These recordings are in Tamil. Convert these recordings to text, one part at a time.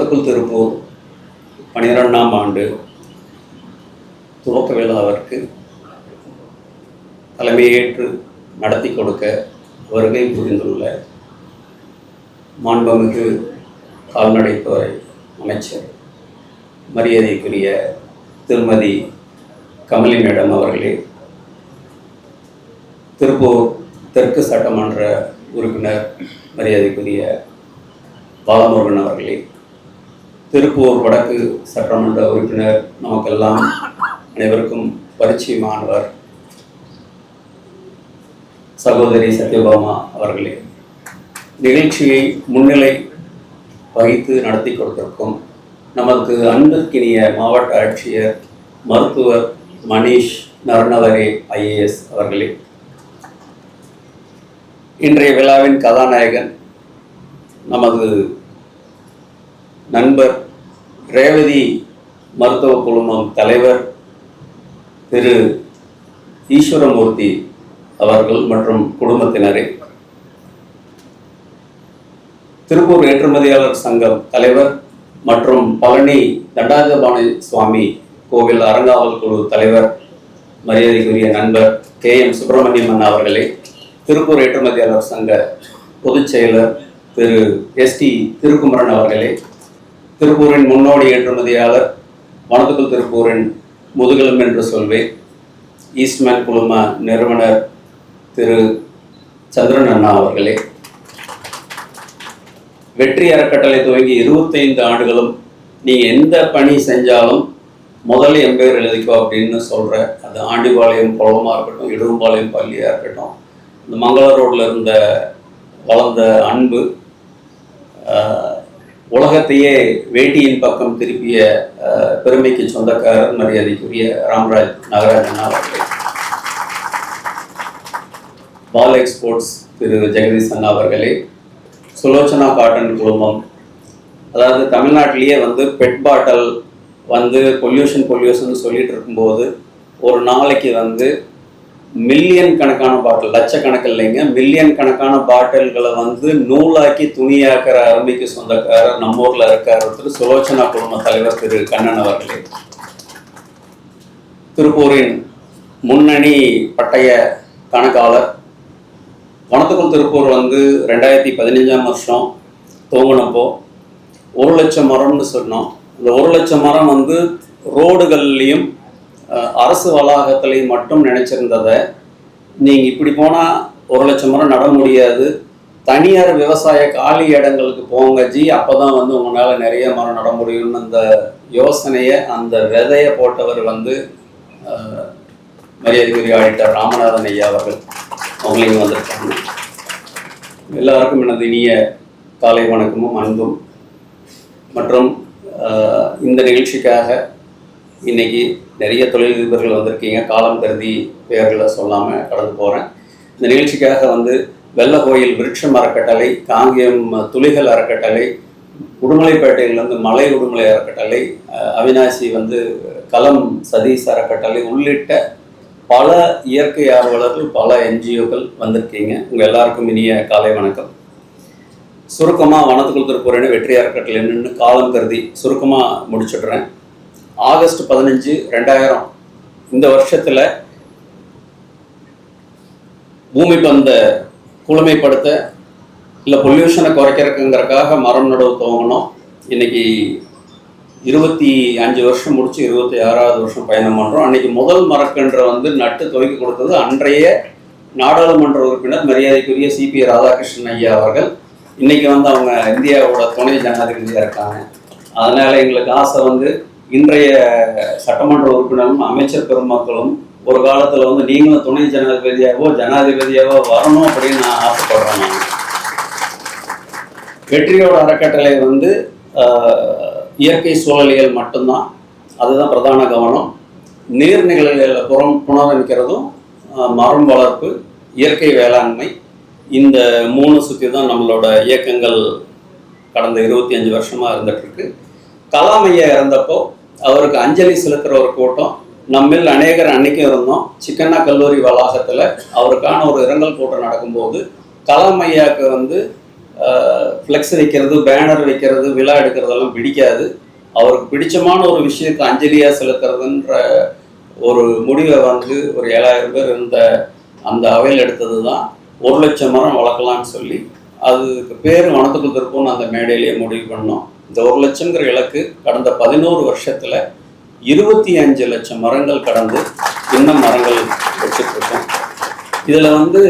வனத்துக்குள் திருப்பூர் 12ஆம் ஆண்டு துவக்க விழாவிற்கு தலைமையேற்று நடத்தி கொடுக்க வருகை புரிந்துள்ள மாண்புமிகு கால்நடைத்துறை அமைச்சர் மரியாதைக்குரிய திருமதி கமலி மேடம் அவர்களே, திருப்பூர் தெற்கு சட்டமன்ற உறுப்பினர் மரியாதைக்குரிய பாலமுருகன் அவர்களே, திருப்பூர் வடக்கு சட்டமன்ற உறுப்பினர் நமக்கெல்லாம் அனைவருக்கும் பரிச்சயமானவர் சகோதரி சத்யபாமா அவர்களே, நிகழ்ச்சியை முன்னிலை வகித்து நடத்தி கொடுத்திருக்கும் நமக்கு அன்பிற்கினிய மாவட்ட ஆட்சியர் மருத்துவர் மணிஷ் நரநவரே ஐஏஎஸ் அவர்களே, இன்றைய விழாவின் கதாநாயகன் நமது நண்பர் ரேவதி மருத்துவ குழுமம் தலைவர் திரு ஈஸ்வரமூர்த்தி அவர்கள் மற்றும் குடும்பத்தினரே, திருப்பூர் ஏற்றுமதியாளர் சங்கம் தலைவர் மற்றும் பழனி தண்டாயுதபாணி சுவாமி கோவில் அறங்காவல் குழு தலைவர் மரியாதைக்குரிய நண்பர் KM சுப்பிரமணியன் அவர்களே, திருப்பூர் ஏற்றுமதியாளர் சங்க பொதுச் செயலர் திரு ST திருக்குமரன் அவர்களே, திருப்பூரின் முன்னோடி ஏற்றுமதியாளர் வனத்துக்குள் திருப்பூரின் முதுகெலும் என்று சொல்வேன் ஈஸ்ட்மேன் குழும நிறுவனர் திரு சந்திரன் அண்ணா அவர்களே, வெற்றி அறக்கட்டளை துவங்கி 25 ஆண்டுகளும் நீங்கள் எந்த பணி செஞ்சாலும் முதல்ல என் பேர் எழுதிக்கோ அப்படின்னு சொல்கிற அது ஆண்டிபாளையம் குளமாக இருக்கட்டும், இடுவம்பாளையம் பள்ளியாக இருக்கட்டும், இந்த மங்கள ரோட்டில் இருந்த வளர்ந்த அன்பு உலகத்தையே வேட்டியின் பக்கம் திருப்பிய பெருமைக்கு சொந்தக்காரர் மரியாதைக்குரிய ராம்ராஜ் நாகராஜன் அவர்களே, பால் எக்ஸ்போர்ட்ஸ் திரு ஜெகதீஷ் அண்ணா அவர்களே, சுலோச்சனா காட்டன் குழுமம், அதாவது தமிழ்நாட்டிலேயே பெட் பாட்டில் பொல்யூஷன் சொல்லிட்டு இருக்கும்போது ஒரு நாளைக்கு மில்லியன் கணக்கான பாட்டில், லட்சக்கணக்கில் இல்லைங்க, மில்லியன் கணக்கான பாட்டில்களை நூலாக்கி துணியாக்கிற அருமைக்கு சொந்தக்காரர் நம்ம ஊரில் இருக்கார் திரு சுலோச்சனா குழும தலைவர் திரு கண்ணன் அவர்களே, திருப்பூரின் முன்னணி பட்டய கணக்காளர், வனத்துக்குள் திருப்பூர் 2015ஆம் வருஷம் துவங்கினப்போ 1 லட்சம் மரம்னு சொன்னோம். இந்த 1 லட்சம் மரம் ரோடுகள்லையும் அரசு வளாகத்திலையும் மட்டும் நினைச்சிருந்ததை நீங்கள் இப்படி போனால் 1 லட்சம் மரம் நட முடியாது, தனியார் விவசாய காலி இடங்களுக்கு போங்க ஜி, அப்போ தான் உங்களால் நிறைய மரம் நட முடியும்னு அந்த யோசனையை அந்த விதையை போட்டவர் மரியாதைக்குரிய ஆடிட்டர் ராமநாதன் ஐயா அவர்கள் அவங்களையும் வந்திருக்காங்க. எல்லாருக்கும் எனது இனிய காலை வணக்கமும் அன்பும். மற்றும் இந்த நிகழ்ச்சிக்காக இன்னைக்கு நிறைய தொழிலதிபர்கள் வந்திருக்கீங்க, காலம் கருதி பெயர்களை சொல்லாமல் கடந்து போகிறேன். இந்த நிகழ்ச்சிக்காக வெள்ளக்கோயில் விருட்சம் அறக்கட்டளை, காங்கேயம் துளிகள் அறக்கட்டளை, உடுமலைப்பேட்டையிலேருந்து மலை உடுமலை அறக்கட்டளை, அவினாசி களம் சதீஷ் அறக்கட்டளை உள்ளிட்ட பல இயற்கை ஆர்வலர்கள், பல NGOக்கள் வந்திருக்கீங்க. உங்கள் எல்லாருக்கும் இனிய காலை வணக்கம். சுருக்கமாக வனத்துக்குள் திருப்பூரின் வெற்றி அறக்கட்டளை என்னன்னு காலம் கருதி சுருக்கமாக முடிச்சுடுறேன். ஆகஸ்ட் 15, 2000 இந்த வருஷத்தில் பூமி பந்த குளுமைப்படுத்த இல்லை பொல்யூஷனை குறைக்கிறதுங்கிறதுக்காக மரம் நடவு துவங்கணும். இன்னைக்கு 25 வருஷம் முடிச்சு 26வது வருஷம் பயணம் பண்ணுறோம். அன்னைக்கு முதல் மரக்கன்று நட்டு துவக்கி கொடுத்தது அன்றைய நாடாளுமன்ற உறுப்பினர் மரியாதைக்குரிய CP ராதாகிருஷ்ணன் ஐயா அவர்கள். இன்னைக்கு அவங்க இந்தியாவோட துணை ஜனாதிபதியாக இருக்காங்க. அதனால எங்களுக்கு ஆசை இன்றைய சட்டமன்ற உறுப்பினரும் அமைச்சர் பெருமக்களும் ஒரு காலத்தில் நீங்களும் துணை ஜனாதிபதியாவோ வரணும் அப்படின்னு நான் ஆசைப்படுறேன். நான் வெற்றியோட அறக்கட்டளை இயற்கை சூழலியல் மட்டும்தான், அதுதான் பிரதான கவனம். நீர்நிலைகளை புனரமைக்கிறதும், மரம் வளர்ப்பு, இயற்கை வேளாண்மை, இந்த 3 சுற்றி தான் நம்மளோட இயக்கங்கள் கடந்த 25 வருஷமாக இருந்துகிட்ருக்கு. கலாம் ஐயா இறந்தப்போ அவருக்கு அஞ்சலி செலுத்துகிற ஒரு கூட்டம் நம்மில் அநேகர் அன்னைக்கும் இருந்தோம். சிக்கண்ணா கல்லூரி வளாகத்தில் அவருக்கான ஒரு இரங்கல் கூட்டம் நடக்கும்போது கலாம் ஐயாவுக்கு ஃப்ளெக்ஸ் வைக்கிறது, பேனர் வைக்கிறது, விழா எடுக்கிறதெல்லாம் பிடிக்காது. அவருக்கு பிடிச்சமான ஒரு விஷயத்தை அஞ்சலியாக செலுத்துறதுன்ற ஒரு முடிவை வந்து ஒரு 7000 பேர் இருந்த அந்த அவையில் எடுத்தது தான் 1,00,000 மரம் வளர்க்கலான்னு சொல்லி அதுக்கு பேர் வனத்துக்கு திருப்பம்னு அந்த மேடையிலேயே முடிவு பண்ணோம். இந்த 1,00,000ங்கிற இலக்கு கடந்த 11 வருஷத்தில் 25 லட்சம் மரங்கள் கடந்து இன்னும் மரங்கள் வச்சுட்ருக்கோம். இதில் வந்து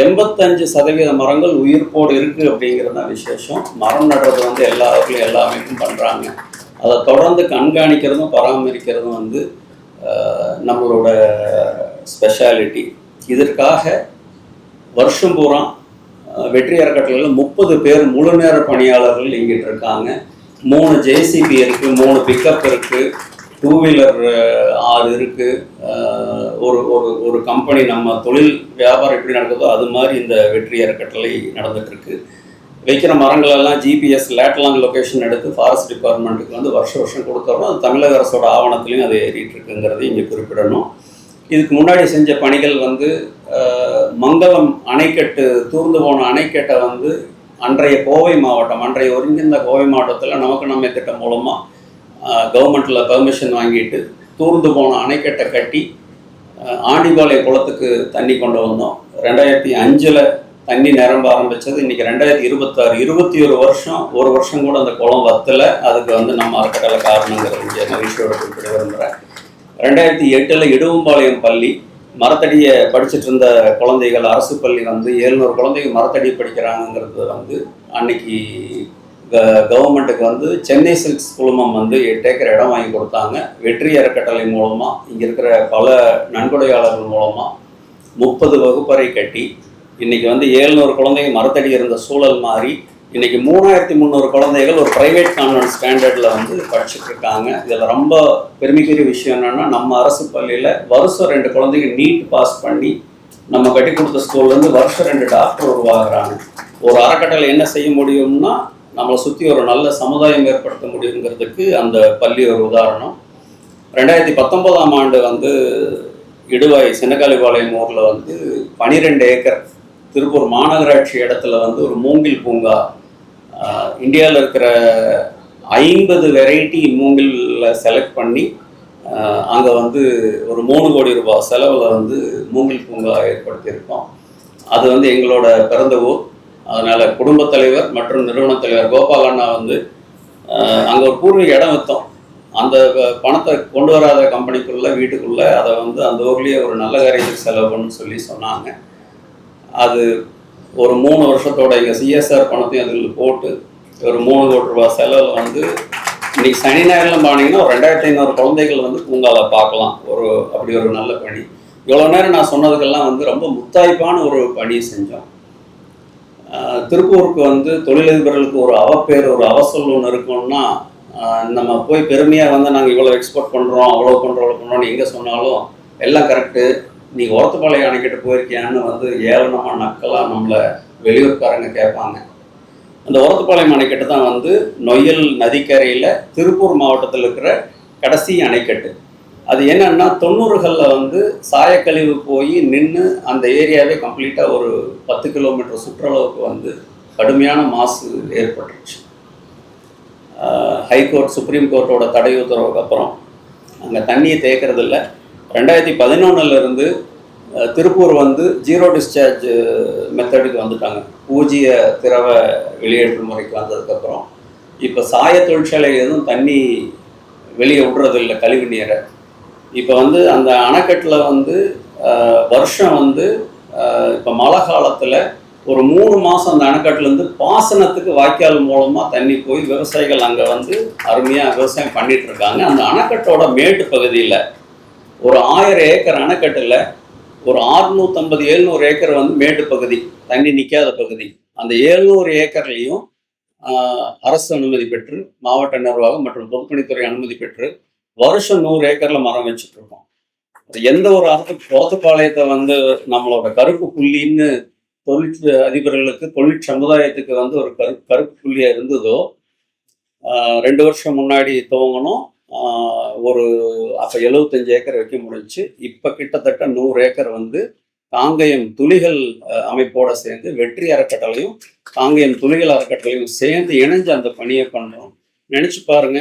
85% மரங்கள் உயிர்ப்போடு இருக்குது அப்படிங்கிறது தான் விசேஷம். மரம் நடுறது வந்து எல்லா ஊர்லையும் எல்லா அமைப்பும் பண்ணுறாங்க. அதை தொடர்ந்து கண்காணிக்கிறதும் பராமரிக்கிறதும் வந்து நம்மளோட ஸ்பெஷாலிட்டி. இதற்காக வருஷம் பூரா வெற்றி அறக்கட்டளையில் 30 பேர் முழு நேர பணியாளர்கள் இங்கிட்டு இருக்காங்க. 3 ஜேசிபி இருக்குது, 3 பிக்கப் இருக்குது, 2 வீலர் 6 இருக்குது. ஒரு ஒரு ஒரு கம்பெனி நம்ம தொழில் வியாபாரம் எப்படி நடக்குதோ அது மாதிரி இந்த வெற்றி அறக்கட்டளை நடந்துகிட்ருக்கு. வைக்கிற மரங்கள் எல்லாம் ஜிபிஎஸ் லேட்லாங் லொக்கேஷன் எடுத்து ஃபாரஸ்ட் டிபார்ட்மெண்ட்டுக்கு வந்து வருஷம் கொடுத்துறோம். அது தமிழக அரசோட ஆவணத்துலையும் அது ஏறிட்டு இருக்குங்கிறத இங்கே குறிப்பிடணும். இதுக்கு முன்னாடி செஞ்ச பணிகள் வந்து மங்களம் அணைக்கட்டு, தூர்ந்து போன அணைக்கட்டை வந்து அன்றைய கோவை மாவட்டம், அன்றைய ஒருங்கிணைந்த கோவை மாவட்டத்தில் நமக்கு நம்ம திட்டம் மூலமாக கவர்மெண்ட்டில் பெர்மிஷன் வாங்கிட்டு தூர்ந்து போன அணைக்கட்டை கட்டி ஆண்டிபாளைய குளத்துக்கு தண்ணி கொண்டு வந்தோம். 2005 தண்ணி நிரம்ப ஆரம்பித்தது. இன்றைக்கி 2026, 21 வருஷம், ஒரு வருஷம் கூட அந்த குளம் வத்தலை. அதுக்கு வந்து நம்ம அறக்கட்டளை காரணங்கிறது இங்கே மகிழ்ச்சியோட குறிப்பிட விரும்புகிறேன். 2008 இடுவம்பாளையம் பள்ளி மரத்தடியை படிச்சுட்டு இருந்த குழந்தைகள், அரசு பள்ளி வந்து 700 குழந்தைகள் மரத்தடி படிக்கிறாங்கிறது வந்து அன்னைக்கு கவர்மெண்ட்டுக்கு வந்து சென்னை சில்க்ஸ் குழுமம் வந்து 8 ஏக்கர் இடம் வாங்கி கொடுத்தாங்க. வெற்றி அறக்கட்டளை மூலமாக இங்கே இருக்கிற பல நன்கொடையாளர்கள் மூலமாக 30 வகுப்பறை கட்டி இன்றைக்கி வந்து 700 குழந்தைங்க மரத்தடி இருந்த சூழல் மாறி இன்றைக்கி 3300 குழந்தைகள் ஒரு ப்ரைவேட் கான்வென்ட் ஸ்டாண்டர்டில் வந்து படிச்சுட்டு இருக்காங்க. இதில் ரொம்ப பெருமைக்குரிய விஷயம் என்னென்னா, நம்ம அரசு பள்ளியில் வருஷம் 2 குழந்தைங்க நீட் பாஸ் பண்ணி நம்ம கட்டி கொடுத்த ஸ்கூல்லேருந்து வருஷம் 2 டாக்டர் உருவாகிறாங்க. ஒரு அறக்கட்டளை என்ன செய்ய முடியும்னா, நம்மளை சுற்றி ஒரு நல்ல சமுதாயம் ஏற்படுத்த முடியுங்கிறதுக்கு அந்த பள்ளி ஒரு உதாரணம். 2019ஆம் ஆண்டு வந்து இடுவாய் சின்னக்காளிபாளையம் ஊரில் வந்து 12 ஏக்கர் திருப்பூர் மாநகராட்சி இடத்துல வந்து ஒரு மூங்கில் பூங்கா, இந்தியாவில் இருக்கிற 50 வெரைட்டி மூங்கிலில் செலக்ட் பண்ணி அங்கே வந்து ஒரு 3 கோடி ரூபாய் செலவில் வந்து மூங்கில் பூங்கா ஏற்படுத்தியிருக்கோம். அது வந்து எங்களோட பிறந்த ஊர். அதனால் குடும்பத் தலைவர் மற்றும் நிறுவனத் தலைவர் கோபால் அண்ணா வந்து அங்கே ஒரு பூர்வீக இடம் விற்றோம். அந்த பணத்தை கொண்டு வராத கம்பெனிக்குள்ளே வீட்டுக்குள்ளே அதை வந்து அந்த ஊர்லேயே ஒரு நல்ல காரியத்துக்கு செலவுன்னு சொல்லி சொன்னாங்க. அது ஒரு 3 வருஷத்தோட எங்கள் சிஎஸ்ஆர் பணத்தையும் அதில் போட்டு ஒரு 3 கோடி ரூபாய் செலவில் வந்து இன்றைக்கி சனி ஞாயிறுலாம் போனீங்கன்னா ஒரு 2500 குழந்தைகள் வந்து பூங்காவில் பார்க்கலாம். அப்படி ஒரு நல்ல பணி. இவ்வளோ நேரம் நான் சொன்னதுக்கெல்லாம் வந்து ரொம்ப முத்தாய்ப்பான ஒரு பணியை செஞ்சோம். திருப்பூருக்கு வந்து தொழிலதிபர்களுக்கு ஒரு அவப்பேர், ஒரு அவசொல் ஒன்று இருக்குன்னா, நம்ம போய் பெருமையாக வந்து நாங்கள் இவ்வளோ எக்ஸ்போர்ட் பண்ணுறோம், அவ்வளோ பண்ணுறோம்னு எங்கே சொன்னாலும் எல்லாம் கரெக்டு, நீங்கள் ஓரத்துப்பாளையம் அணைக்கிட்ட போயிருக்கியான்னு வந்து ஏளனமாக நக்கலாக நம்மளை வெளியூர்காரங்க கேட்பாங்க. அந்த ஓரத்துப்பாளையம் அணைக்கட்டு தான் வந்து நொய்யல் நதிக்கரையில் திருப்பூர் மாவட்டத்தில் இருக்கிற கடைசி அணைக்கட்டு. அது என்னன்னா 90களில் வந்து சாயக்கழிவு போய் நின்று அந்த ஏரியாவே கம்ப்ளீட்டாக ஒரு 10 கிலோமீட்டர் சுற்றளவுக்கு வந்து கடுமையான மாசு ஏற்பட்டுருச்சு. ஹைகோர்ட், சுப்ரீம் கோர்ட்டோட தடை உத்தரவுக்கு அப்புறம் அங்கே தண்ணியை தேக்கிறதில்ல. 2011 திருப்பூர் வந்து 0 டிஸ்சார்ஜ் மெத்தடுக்கு வந்துட்டாங்க. பூஜ்ஜிய திரவ வெளியேற்று முறைக்கு வந்ததுக்கப்புறம் இப்போ சாய தொழிற்சாலை எதுவும் தண்ணி வெளியே விடுறதில்லை, கழிவு நீரை. இப்போ வந்து அந்த அணைக்கட்டில் வந்து வருஷம் வந்து இப்போ மழை காலத்தில் ஒரு 3 மாதம் அந்த அணைக்கட்டுலேருந்து பாசனத்துக்கு வாய்க்கால் மூலமாக தண்ணி போய் விவசாயிகள் அங்கே வந்து அருமையாக விவசாயம் பண்ணிகிட்ருக்காங்க. அந்த அணைக்கட்டோட மேட்டு பகுதியில் ஒரு 1000 ஏக்கர் அணைக்கட்டில் ஒரு 650-700 ஏக்கர் வந்து மேட்டு பகுதி, தண்ணி நிற்காத பகுதி. அந்த 700 ஏக்கர்லேயும் அரசு அனுமதி பெற்று, மாவட்ட நிர்வாகம் மற்றும் பொதுப்பணித்துறை அனுமதி பெற்று வருஷம் 100 ஏக்கரில் மரம் வச்சுட்ருக்கோம். எந்த ஒரு ஓரத்துப்பாளையத்தை வந்து நம்மளோட கருப்பு புள்ளின்னு தொழில் அதிபர்களுக்கு, தொழில் சமுதாயத்துக்கு வந்து ஒரு கருப்பு புள்ளியாக இருந்ததோ 2 வருஷம் முன்னாடி துவங்கணும். ஒரு அப்போ 75 ஏக்கர் வைக்க முடிஞ்சு. இப்போ கிட்டத்தட்ட 100 ஏக்கர் வந்து காங்கயம் துளிகள் அமைப்போடு சேர்ந்து வெற்றி அறக்கட்டளையும் காங்கேயம் துளிகள் அறக்கட்டளையும் சேர்ந்து இணைஞ்சு அந்த பணியை பண்ணுறோம். நினச்சி பாருங்க,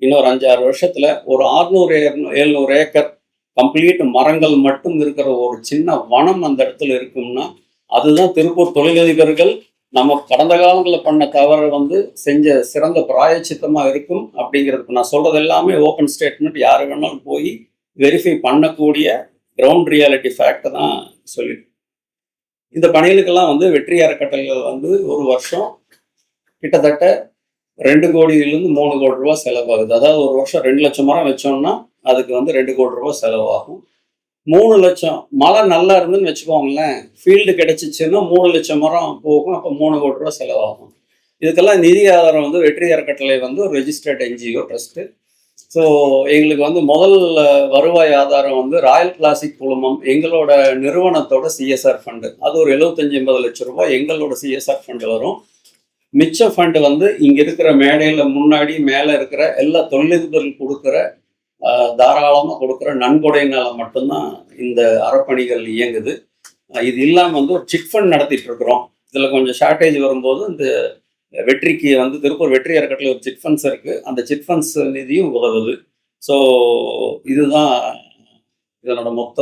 இன்னொரு 5-6 வருஷத்துல ஒரு 600-700 ஏக்கர் கம்ப்ளீட் மரங்கள் மட்டும் இருக்கிற ஒரு சின்ன வனம் அந்த இடத்துல இருக்கும்னா, அதுதான் திருப்பூர் தொழிலதிபர்கள் நம்ம கடந்த காலங்களில் பண்ண தவறை செஞ்ச சிறந்த பிராயச்சித்தமா இருக்கும் அப்படிங்கிறது. நான் சொல்றது எல்லாமே ஓப்பன் ஸ்டேட்மெண்ட், யாரு வேணாலும் போய் வெரிஃபை பண்ணக்கூடிய கிரவுண்ட் ரியாலிட்டி ஃபேக்டை தான் சொல்லிட்டு இந்த பணிகளுக்கெல்லாம் வெற்றி அறக்கட்டளைகள் ஒரு வருஷம் கிட்டத்தட்ட 2 கோடியிலிருந்து 3 கோடி ரூபாய் செலவாகுது. அதாவது ஒரு வருஷம் 2 லட்சம் மரம் வச்சோம்னா அதுக்கு 2 கோடி ரூபாய் செலவாகும். 3 லட்சம் மழை நல்லா இருந்துன்னு வச்சுக்கோங்களேன், ஃபீல்டு கிடைச்சிச்சுன்னா 3 லட்சம் மரம் போகும். அப்போ 3 கோடி ரூபாய் செலவாகும். இதுக்கெல்லாம் நிதி ஆதாரம் வெற்றி அறக்கட்டளை ஒரு ரெஜிஸ்டர்ட் என்ஜிஓ ட்ரஸ்ட்டு. ஸோ எங்களுக்கு முதல் வருவாய் ஆதாரம் ராயல் கிளாசிக் குழுமம் எங்களோட நிறுவனத்தோட சிஎஸ்ஆர் ஃபண்டு. அது ஒரு 75-80 லட்சம் ரூபாய் எங்களோட சிஎஸ்ஆர் ஃபண்டு வரும். மிச்ச ஃபண்டு இங்கே இருக்கிற மேடையில் முன்னாடி மேலே இருக்கிற எல்லா தொழிலதிபர்கள் கொடுக்குற தாராளமாக கொடுக்குற நன்கொடையினால மட்டும்தான் இந்த அறப்பணிகள் இயங்குது. இது இல்லாமல் ஒரு சிட் ஃபண்ட் நடத்திட்டு இருக்கிறோம். இதில் கொஞ்சம் ஷார்ட்டேஜ் வரும்போது இந்த வெற்றிக்கு திருப்பூர் வெற்றி அறக்கட்டளை ஒரு சிட் ஃபண்ட்ஸ் இருக்குது. அந்த சிட் ஃபண்ட்ஸ் நிதியும் உதவுது. ஸோ இதுதான் இதனோட மொத்த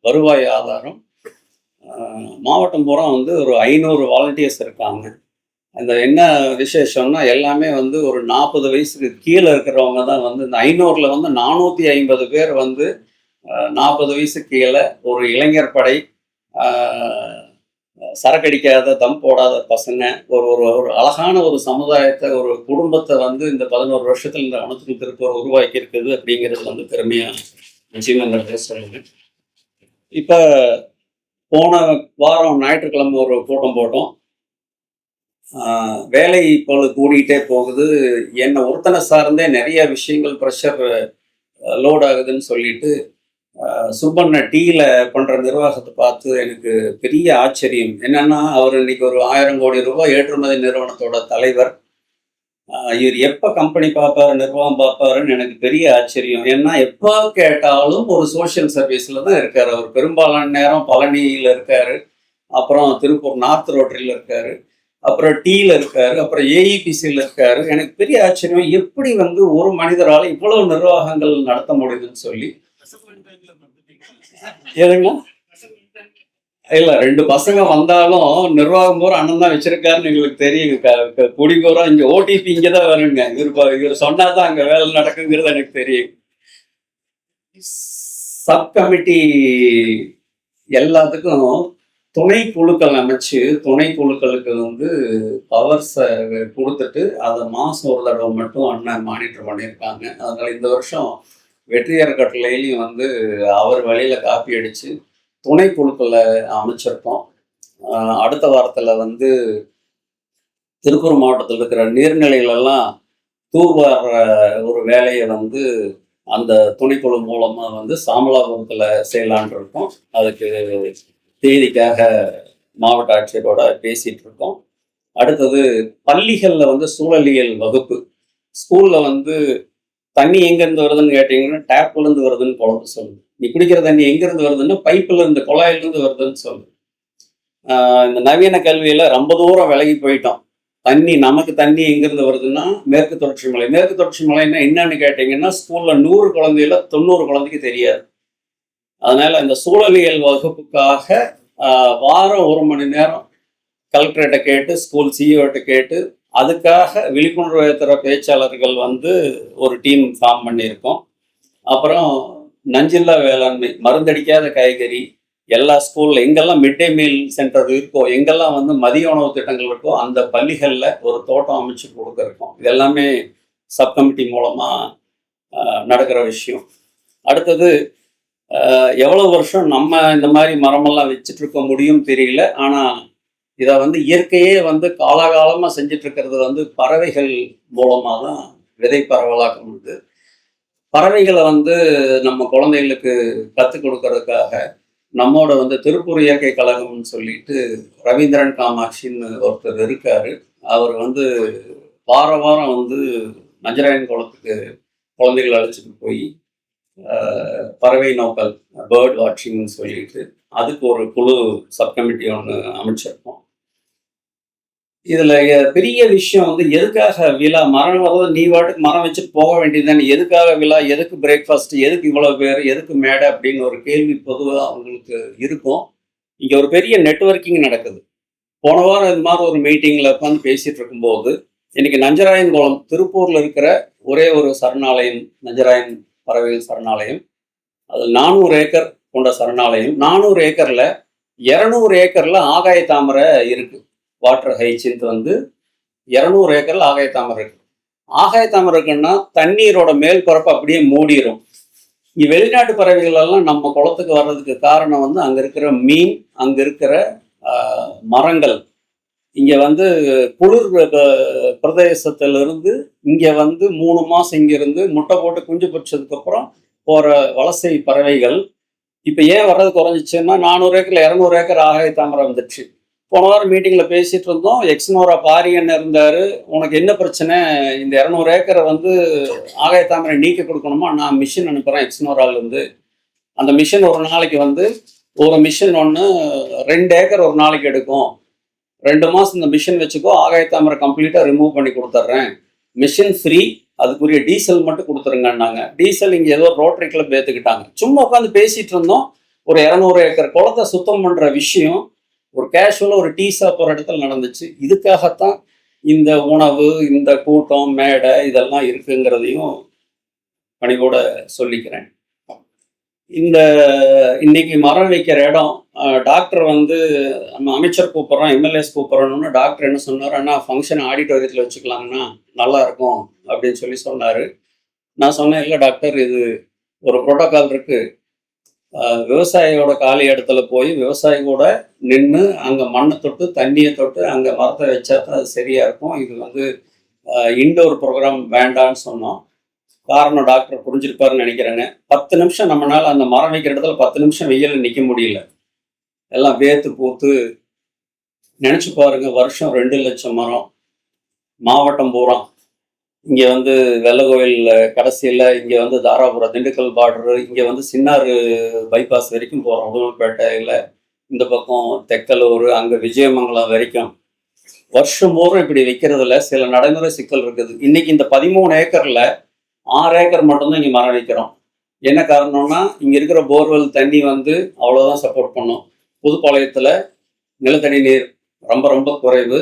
வருவாய் ஆதாரம். மாவட்டம் பூரா ஒரு 500 வாலண்டியர்ஸ் இருக்காங்க. அந்த என்ன விசேஷம்னா எல்லாமே ஒரு 40 வயசுக்கு கீழே இருக்கிறவங்க தான் இந்த 500ல் 450 பேர் 40 வயசு கீழே ஒரு இளைஞர் படை, சரக்கடிக்காத தம் போடாத பசங்க, ஒரு ஒரு ஒரு அழகான ஒரு சமுதாயத்தை, ஒரு குடும்பத்தை இந்த 11 வருஷத்தில் இந்த வனத்துக்கு திருப்பூர் உருவாக்கி இருக்குது அப்படிங்கிறது பெருமையாக நிச்சயமாக பேசுகிறாங்க. இப்போ போன வாரம் ஞாயிற்றுக்கிழமை ஒரு கூட்டம் போட்டோம். வேலை இப்பொழுது கூடிக்கிட்டே போகுது. என்னை ஒருத்தனை சார்ந்தே நிறைய விஷயங்கள் ப்ரெஷர் லோட் ஆகுதுன்னு சொல்லிட்டு சுப்பண்ண டீல பண்ற நிர்வாகத்தை பார்த்து எனக்கு பெரிய ஆச்சரியம். என்னன்னா, அவர் இன்னைக்கு ஒரு 1000 கோடி ரூபாய் ஏற்றுமதி நிறுவனத்தோட தலைவர். இவர் எப்ப கம்பெனி பார்ப்பாரு, நிர்வாகம் பார்ப்பாருன்னு எனக்கு பெரிய ஆச்சரியம். ஏன்னா எப்ப கேட்டாலும் ஒரு சோசியல் சர்வீஸ்ல தான் இருக்காரு. அவர் பெரும்பாலான நேரம் பழனியில இருக்காரு, அப்புறம் திருப்பூர் நார்த் ரோட்டரியில் இருக்காரு, அப்புறம் டீல இருக்காரு, அப்புறம் ஏஇபிசியில் இருக்காரு. எனக்கு பெரிய ஆச்சரியம், எப்படி ஒரு மனிதரால் இவ்வளவு நிர்வாகங்கள் நடத்த முடியுதுன்னு சொல்லி. ஏதுங்க இல்ல, 2 பசங்க வந்தாலும் நிர்வாகம் பூரா அண்ணன் தான் வச்சிருக்காருன்னு எங்களுக்கு தெரியுங்க. குடி பூரா இங்க ஓடிபி இங்கதான் வருங்க. இவர் சொன்னாதான் அங்க வேலை நடக்குங்கிறது எனக்கு தெரியும். சப் கமிட்டி எல்லாத்துக்கும் துணை குழுக்கள் அமைச்சு, துணை குழுக்களுக்கு பவர்ஸை கொடுத்துட்டு அதை மாதம் ஒரு தடவை மட்டும் அண்ணன் மானிட்டர் பண்ணியிருக்காங்க. அதனால இந்த வருஷம் வெற்றி அறக்கட்டளையிலையும் அவர் வழியில காப்பி அடிச்சு துணை குழுக்களை அமைச்சிருக்கோம். அடுத்த வாரத்தில் திருப்பூர் மாவட்டத்தில் இருக்கிற நீர்நிலைகளெல்லாம் தூர்வார ஒரு வேலையை அந்த துணைக்குழு மூலமாக சாமலாபுரத்தில் செய்யலான் இருக்கோம். அதுக்கு தேதிக்காக மாவட்ட ஆட்சியரோட பேசிட்டு இருக்கோம். அடுத்தது பள்ளிகளில் சூழலியல் வகுப்பு. ஸ்கூலில் தண்ணி எங்கேருந்து வருதுன்னு கேட்டிங்கன்னா டேப்லேருந்து வருதுன்னு குழந்தை சொல்லுது. நீ குடிக்கிற தண்ணி எங்கேருந்து வருதுன்னா பைப்பில் இருந்து, குழாயிலிருந்து வருதுன்னு சொல்லுது. இந்த நவீன கல்வியில் ரொம்ப தூரம் விலகி போயிட்டோம். நமக்கு தண்ணி எங்கேருந்து வருதுன்னா மேற்கு தொடர்ச்சி மலை. மேற்கு தொடர்ச்சி மலைன்னா என்னன்னு கேட்டிங்கன்னா ஸ்கூலில் 100 குழந்தையில 90 குழந்தைக்கு தெரியாது. அதனால இந்த சூழலியல் வகுப்புக்காக வாரம் 1 மணி நேரம் கலெக்டர்கிட்ட கேட்டு, ஸ்கூல் சிஇஓட்ட கேட்டு, அதுக்காக விழிப்புணர்வு ஏற்றுற பேச்சாளர்கள் ஒரு டீம் ஃபார்ம் பண்ணியிருக்கோம். அப்புறம் நஞ்சில்லா வேளாண்மை, மருந்தடிக்காத காய்கறி எல்லா ஸ்கூலில் எங்கெல்லாம் மிட் டே மீல் சென்டர் இருக்கோ, எங்கெல்லாம் மதிய உணவு திட்டங்கள் இருக்கோ அந்த பள்ளிகளில் ஒரு தோட்டம் அமைச்சு கொடுத்துருக்கோம். இது எல்லாமே சப் கமிட்டி மூலமாக நடக்கிற விஷயம். அடுத்தது எவ்வளோ வருஷம் நம்ம இந்த மாதிரி மரமெல்லாம் வச்சுட்டு இருக்க முடியும் தெரியல. ஆனால் இதை இயற்கையே காலாகாலமாக செஞ்சிட்டு இருக்கிறது பறவைகள் மூலமாக தான் விதை பரவலாக்கம் உண்டு. பறவைகளை நம்ம குழந்தைகளுக்கு கற்றுக் கொடுக்கறதுக்காக நம்மோட திருப்பூர் இயற்கை கழகம்னு சொல்லிட்டு ரவீந்திரன் காமாட்சின்னு ஒருத்தர் இருக்காரு. அவர் வாரம் நஞ்சராயன் குளத்துக்கு குழந்தைகளை அழைச்சிட்டு போய் பறவை நோக்கல், பேர்ட் வாட்சிங்னு சொல்லிட்டு அதுக்கு ஒரு குழு சப் கமிட்டி ஒன்று அமைச்சிருக்கோம். இதுல பெரிய விஷயம் வந்து எதுக்காக விழா? மரம் வர்றது நீ பாட்டுக்கு மரம் வச்சுட்டு போக வேண்டியதுதானே. எதுக்காக விழா? எதுக்கு பிரேக்ஃபாஸ்ட்? எதுக்கு இவ்வளவு பேர்? எதுக்கு மேடை? அப்படின்னு ஒரு கேள்வி பொதுவா அவங்களுக்கு இருக்கும். இங்க ஒரு பெரிய நெட்வொர்க்கிங் நடக்குது. போன வாரம் இது மாதிரி ஒரு மீட்டிங்ல உட்காந்து பேசிட்டு இருக்கும்போது, இன்னைக்கு நஞ்சராயன்குளம் திருப்பூர்ல இருக்கிற ஒரே ஒரு சரணாலயம், நஞ்சராயன் பறவைகள் சரணாலயம். அது 400 ஏக்கர் கொண்ட சரணாலயம். 400 ஏக்கர்ல 200 ஏக்கர்ல ஆகாய தாமரை இருக்கு. வாட்டர் ஹைசின்த் வந்து 200 ஏக்கர்ல ஆகாய தாமரை இருக்கு. ஆகாய தாமரை இருக்குன்னா தண்ணீரோட மேல் பரப்பு அப்படியே மூடிரும். இங்க வெளிநாட்டு பறவைகள் எல்லாம் நம்ம குளத்துக்கு வர்றதுக்கு காரணம் வந்து அங்க இருக்கிற மீன், அங்க இருக்கிற மரங்கள். இங்க வந்து குளிர் பிரதேசத்திலிருந்து இங்க வந்து 3 மாசம் இங்க இருந்து முட்டை போட்டு குஞ்சு பொரிச்சதுக்கு அப்புறம் போற வலசை பறவைகள் இப்ப ஏன் வர்றது குறைஞ்சிச்சுன்னா 400 ஏக்கர்ல 200 ஏக்கர் ஆகாய தாமரை வந்துடுச்சு. போன வாரம் மீட்டிங்ல பேசிட்டு இருந்தோம். எக்ஸ்னோரா பாரியன் இருந்தாரு. உனக்கு என்ன பிரச்சனை? இந்த 200 ஏக்கரை வந்து ஆகாய தாமரை நீக்கி கொடுக்கணுமா? நான் மிஷின் அனுப்புறேன் எக்ஸ்னோரால இருந்து. அந்த மிஷின் ஒரு நாளைக்கு வந்து ஒரு மிஷின் ஒன்று 2 ஏக்கர் ஒரு நாளைக்கு எடுக்கும். 2 மாசம் இந்த மிஷின் வச்சுக்கோ, ஆகாய தாமரை கம்ப்ளீட்டா ரிமூவ் பண்ணி கொடுத்துட்றேன். மிஷின் ஃப்ரீ, அதுக்குரிய டீசல் மட்டும் கொடுத்துருங்கன்னாங்க. டீசல் இங்க ஏதோ ரோட்டரி கிளப் ஏத்துக்கிட்டாங்க. சும்மா உட்காந்து பேசிட்டு இருந்தோம். ஒரு 200 ஏக்கர் குளத்தை சுத்தம் பண்ற விஷயம் ஒரு கேஷுவலா ஒரு டீ சாப்பிட்ற இடத்துல நடந்துச்சு. இதுக்காகத்தான் இந்த உணவு, இந்த கூட்டம், மேடை இதெல்லாம் இருக்குங்கிறதையும் பணிவோட சொல்லிக்கிறேன். இந்த இன்னைக்கு மரம் வைக்கிற இடம் டாக்டர் வந்து நம்ம அமைச்சர் கூப்பிட்றோம், எம்எல்ஏஸ் கூப்பிட்றோன்னு டாக்டர் என்ன சொன்னார்? அண்ணா ஃபங்க்ஷன் ஆடிட்டோரியத்தில் வச்சுக்கலாங்கண்ணா, நல்லா இருக்கும் அப்படின்னு சொல்லி சொன்னார். நான் சொன்னேன், இல்லை டாக்டர், இது ஒரு புரோட்டோக்கால் இருக்கு. விவசாயியோட காலி இடத்துல போய் விவசாயி கூட நின்று அங்கே மண்ணை தொட்டு தண்ணியை தொட்டு அங்கே மரத்தை வச்சா தான் அது சரியா இருக்கும். இது வந்து இன்டோர் ப்ரோக்ராம் வேண்டான்னு சொன்னோம். காரணம் டாக்டர் புரிஞ்சிருப்பாருன்னு நினைக்கிறேங்க. 10 நிமிஷம் நம்மளால அந்த மரம் வைக்கிற இடத்துல 10 நிமிஷம் வெயில நிற்க முடியல. எல்லாம் வேத்து பூத்து. நினைச்சு பாருங்க, வருஷம் 2 லட்சம் மரம் மாவட்டம் பூரா. இங்க வந்து வெள்ளகோவில் கடைசியில் இங்க வந்து தாராபுரம் திண்டுக்கல் பார்டரு, இங்க வந்து சின்னாறு பைபாஸ் வரைக்கும் போகிறோம். உடுமல்பேட்டையில் இந்த பக்கம் தெக்கலூர், அங்கே விஜயமங்கலம் வரைக்கும் வருஷம் பூரா இப்படி வைக்கிறதுல சில நடைமுறை சிக்கல் இருக்குது. இன்னைக்கு இந்த 13 ஏக்கர்ல 6 ஏக்கர் மட்டும்தான் இங்கே மரம் வைக்கிறோம். என்ன காரணம்னா, இங்கே இருக்கிற போர்வெல் தண்ணி வந்து அவ்வளோதான் சப்போர்ட் பண்ணும். புதுப்பாளையத்தில் நிலத்தடி நீர் ரொம்ப ரொம்ப குறைவு.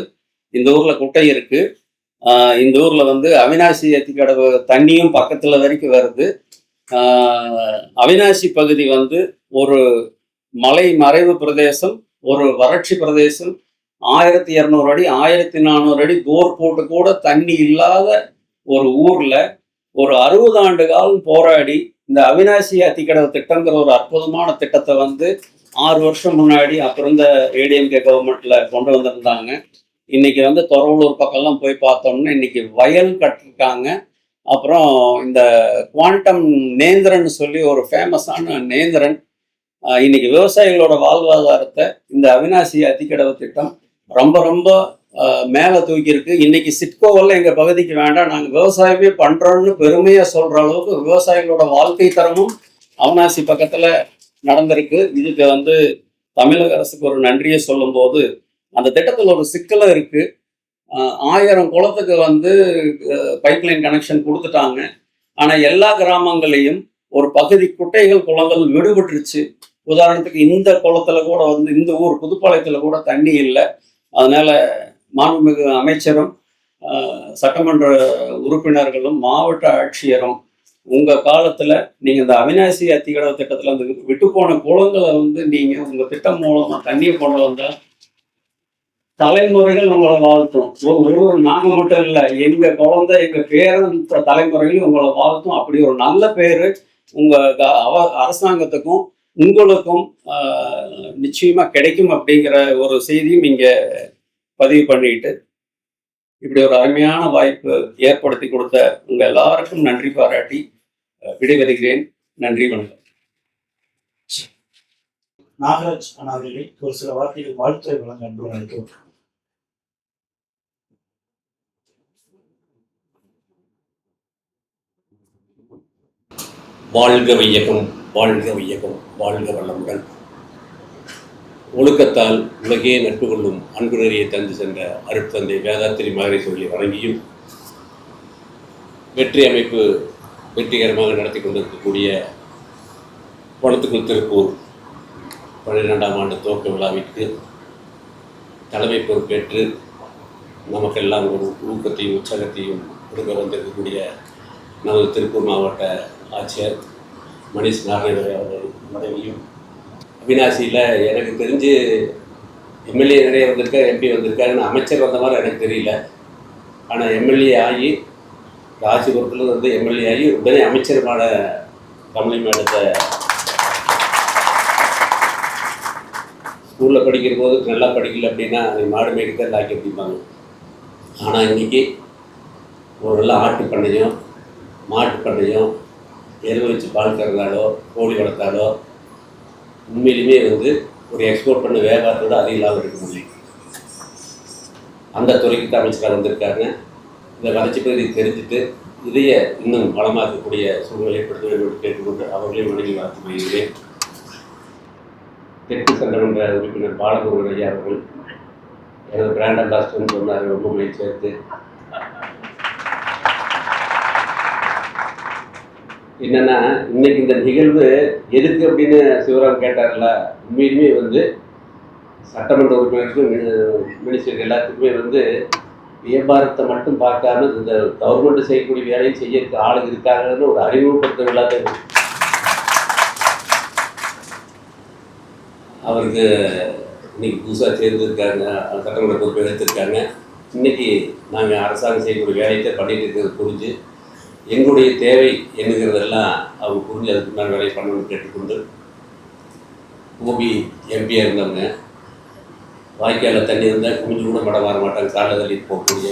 இந்த ஊரில் குட்டை இருக்குது. இந்த ஊரில் வந்து அவினாசி அத்திக்கடவு தண்ணியும் பக்கத்தில் வரைக்கும் வருது. அவினாசி பகுதி வந்து ஒரு மலை மறைவு பிரதேசம், ஒரு வறட்சி பிரதேசம். 1200 அடி 1400 அடி போர் போட்டு கூட தண்ணி இல்லாத ஒரு ஊர்ல ஒரு 60 ஆண்டு காலம் போராடி இந்த அவினாசி அத்திக்கடவு திட்டங்கிற ஒரு அற்புதமான திட்டத்தை வந்து 6 வருஷம் முன்னாடி அப்புறம் இந்த ஏடிஎம்கே கவர்மெண்ட்ல கொண்டு வந்திருந்தாங்க. இன்னைக்கு வந்து தொரவலூர் பக்கம்லாம் போய் பார்த்தோம்னா இன்னைக்கு வயல் கட்டிருக்காங்க. அப்புறம் இந்த குவாண்டம் நேந்திரன் சொல்லி ஒரு ஃபேமஸான நேந்திரன் இன்னைக்கு விவசாயிகளோட வாழ்வாதாரத்தை இந்த அவினாசி அத்திக்கடவு திட்டம் ரொம்ப ரொம்ப மேலே தூக்கியிருக்கு. இன்னைக்கு சிட்கோவெல்லாம் எங்கள் பகுதிக்கு வேண்டாம், நாங்கள் விவசாயமே பண்ணுறோன்னு பெருமையாக சொல்கிற அளவுக்கு விவசாயிகளோட வாழ்க்கை தரமும் அவினாசி பக்கத்தில் நடந்திருக்கு. இதுக்கு வந்து தமிழக அரசுக்கு ஒரு நன்றியை சொல்லும்போது, அந்த திட்டத்தில் ஒரு சிக்கலும் இருக்குது. 1000 குளத்துக்கு வந்து பைப்லைன் கனெக்ஷன் கொடுத்துட்டாங்க. ஆனால் எல்லா கிராமங்களையும் ஒரு பகுதி குட்டைகள் குளங்கள் விடுபட்டுருச்சு. உதாரணத்துக்கு இந்த குளத்துல கூட வந்து இந்த ஊர் புதுப்பாளையத்தில் கூட தண்ணி இல்லை. அதனால மாண்புமிகு அமைச்சரும் சட்டமன்ற உறுப்பினர்களும் மாவட்ட ஆட்சியரும் உங்க காலத்துல நீங்க இந்த அவினாசி அத்திக்கடவு திட்டத்துல அந்த விட்டு போன குளங்களை வந்து நீங்க உங்க திட்டம் மூலமா தண்ணியை கொண்டு வந்தா தலைமுறைகள் உங்களை வாழ்த்தும். ஒரு நாங்க மட்டும் இல்லை, எங்க குழந்தை எங்க பேரன் தலைமுறைகளும் உங்களை வாழ்த்தும். அப்படி ஒரு நல்ல பேரு உங்க அரசாங்கத்துக்கும் உங்களுக்கும் நிச்சயமா கிடைக்கும் அப்படிங்கிற ஒரு செய்தியும் இங்க பதிவு பண்ணிட்டு, இப்படி ஒரு அருமையான வாய்ப்பு ஏற்படுத்தி கொடுத்த உங்க எல்லாருக்கும் நன்றி பாராட்டி விடைபெறுகிறேன். நன்றி, வணக்கம். நாகராஜ் அண்ணாவிலே ஒரு சில வார்த்தைகள் வாழ்த்துறை வழங்க அன்பு அழைக்கிறோம். வாழ்க வையகம், வாழ்க வையகம், வாழ்க வளமுடன். ஒழுக்கத்தால் உலகே நட்பு கொள்ளும் அன்பு நெறியை தந்து சென்ற அருட்தந்தை வேதாத்திரி மகரேஸ்வரி வழங்கியும் வெற்றி அமைப்பு வெற்றிகரமாக நடத்தி கொண்டிருக்கக்கூடிய குளத்துக்குள் திருப்பூர் 12ஆம் ஆண்டு துவக்க விழாவிற்கு தலைமை பொறுப்பேற்று நமக்கெல்லாம் ஒரு ஊக்கத்தையும் உற்சாகத்தையும் கொடுக்க வந்திருக்கக்கூடிய நமது திருப்பூர் மாவட்ட ஆட்சியர் மணிஷ் நாராயணன் அவர்கள் மனைவியும், அவினாசியில் எனக்கு தெரிஞ்சு எம்எல்ஏ நிறைய வந்திருக்கார், எம்பி வந்திருக்காருன்னு அமைச்சர் வந்த மாதிரி எனக்கு தெரியல. ஆனால் எம்எல்ஏ ஆகி ராசிபுரத்தில் வந்து எம்எல்ஏ ஆகி உடனே அமைச்சருமான கமலி மேடத்தை ஸ்கூலில் படிக்கிற போது நல்லா படிக்கல அப்படின்னா அது மாடு மேய்க்கத்தான் லாக்கி அப்படிம்பாங்க. ஆனால் இன்றைக்கி ஒரு நல்ல ஆட்டு பண்ணையும் மாட்டு பண்ணையும் எருவை வச்சு பால் கறந்தாலோ கோழி வளர்த்தாலோ உண்மையிலுமே வந்து ஒரு எக்ஸ்போர்ட் பண்ண வியாபாரத்தோடு அதிக லாபம் எடுக்க முடியும். அந்த துறைக்கு தான் அமைச்சராக வந்திருக்காங்க. இந்த வளர்ச்சி பகுதியை தெரிஞ்சுட்டு இதையே இன்னும் வளமாக்கக்கூடிய சூழ்நிலை ஏற்படுத்த வேண்டும் என்று கேட்டுக்கொண்டு அவர்களையும் வணங்கி வாழ்த்து வருகிறேன். தெற்கு சட்டமன்ற உறுப்பினர் பாலமுருகன் ஐயா அவர்கள் எனது பிராண்ட் அம்பாசிடர்னு சொன்னார். ரொம்ப மகிழ்ச்சி சேர்த்து என்னென்னா, இன்னைக்கு இந்த நிகழ்வு எதுக்கு அப்படின்னு சிவராம் கேட்டார்ல, உண்மையிலுமே வந்து சட்டமன்ற உறுப்பினருக்கும் மினிஸ்டருக்கு எல்லாத்துக்குமே வந்து வியாபாரத்தை மட்டும் பார்க்காம இந்த கவர்மெண்ட் செய்யக்கூடிய வேலையை செய்ய ஆளுங்க இருக்காங்கன்னு ஒரு அறிமுகப்படுத்த விழாத அவருக்கு இன்னைக்கு புதுசாக தேர்ந்தெடுக்காங்க, சட்டமன்ற பொறுப்பை எடுத்திருக்காங்க. இன்றைக்கி நாங்கள் அரசாங்கம் செய்யக்கூடிய வேலையை பண்ணிட்டு இருக்கிறது புரிஞ்சு எங்களுடைய தேவை என்னங்கிறதெல்லாம் அவங்க புரிஞ்சு அதுக்கு மேலே வேலையை பண்ணணும்னு கேட்டுக்கொண்டு, ஓபி எம்பியாக இருந்தவங்க வாய்க்காலில் தண்ணி இருந்தால் குமிஞ்சு கூட மடம் வர மாட்டாங்க, காலில் தள்ளி போகக்கூடிய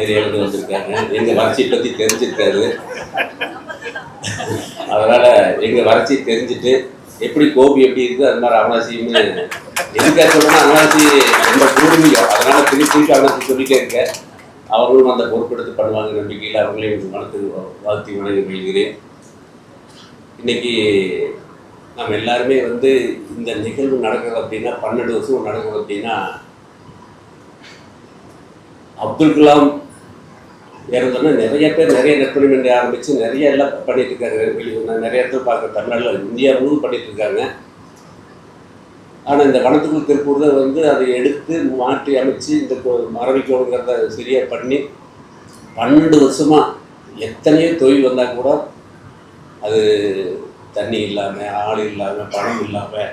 ஏரியாவுக்கு வந்திருக்காங்க. எங்கள் வறட்சியை பற்றி தெரிஞ்சிருக்காரு. அதனால் எங்கள் வறட்சியை தெரிஞ்சுட்டு எப்படி கோபி எப்படி இருக்குது அது மாதிரி அவனாசின்னு எதுக்காக சொல்லணும்னா அவனாசி ரொம்ப பூர்வீகம், அதனால் திருப்பி அவனாசி சொல்லிட்டே இருக்கேன். அவர்களும் அந்த பொறுப்பெடுத்து பண்ணுவாங்க நம்பிக்கையில் அவர்களையும் மனத்துக்கு வாழ்த்தி வணங்கி கொள்கிறேன். இன்றைக்கி நம்ம எல்லாருமே வந்து இந்த நிகழ்வு நடக்குது அப்படின்னா 12 வருஷம் நடக்குது அப்படின்னா அப்துல் கலாம் இறந்தோன்னா நிறைய பேர் நிறைய நற்பணிமன்ற ஆரம்பித்து நிறைய எல்லாம் பண்ணிட்டு இருக்காங்க. நான் நிறைய இடத்துல பார்க்குற தமிழ்நாட்டில் இந்தியா முழுவதும் பண்ணிட்டு இருக்காங்க. ஆனால் இந்த வனத்துக்குள் திருப்பூர் தான் வந்து அதை எடுத்து மாற்றி அமைச்சு இந்த மரபிக்கோடுங்கிறத சரியாக பண்ணி 12 வருஷமாக எத்தனையோ தொழில் வந்தால் கூட அது தண்ணி இல்லாமல், ஆள் இல்லாமல், பணம் இல்லாமல்,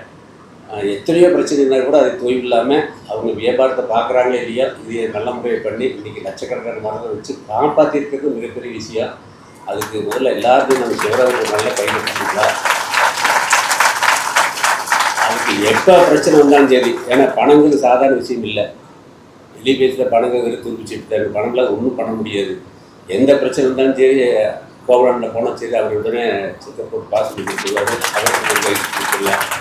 எத்தனையோ பிரச்சனை இருந்தால் கூட அது தொழில் இல்லாமல் அவங்க வியாபாரத்தை பார்க்குறாங்க இல்லையா, இதை நல்ல முறையை பண்ணி இன்றைக்கி லட்சக்கணக்கான மரத்தை வச்சு காப்பாற்றிருக்கிறது மிகப்பெரிய விஷயம். அதுக்கு முதல்ல எல்லாருக்கும் நம்ம சிவராஜ் நல்ல பயன்படுத்திக்கலாம். அதுக்கு எப்போ பிரச்சனை வந்தாலும் சரி, ஏன்னா பணங்கிறது சாதாரண விஷயம் இல்லை. வெளியே பேசுகிற பணங்கிறது துருப்பிச்சுட்டாரு, பணம்லாம் ஒன்றும் பண்ண முடியாது. எந்த பிரச்சனை வந்தாலும் சரி, கோவலனில் போனால் சரி அவர் உடனே சிக்கப் போட்டு பாஸ் பண்ணி கொடுத்துருவாரு. அவருக்கு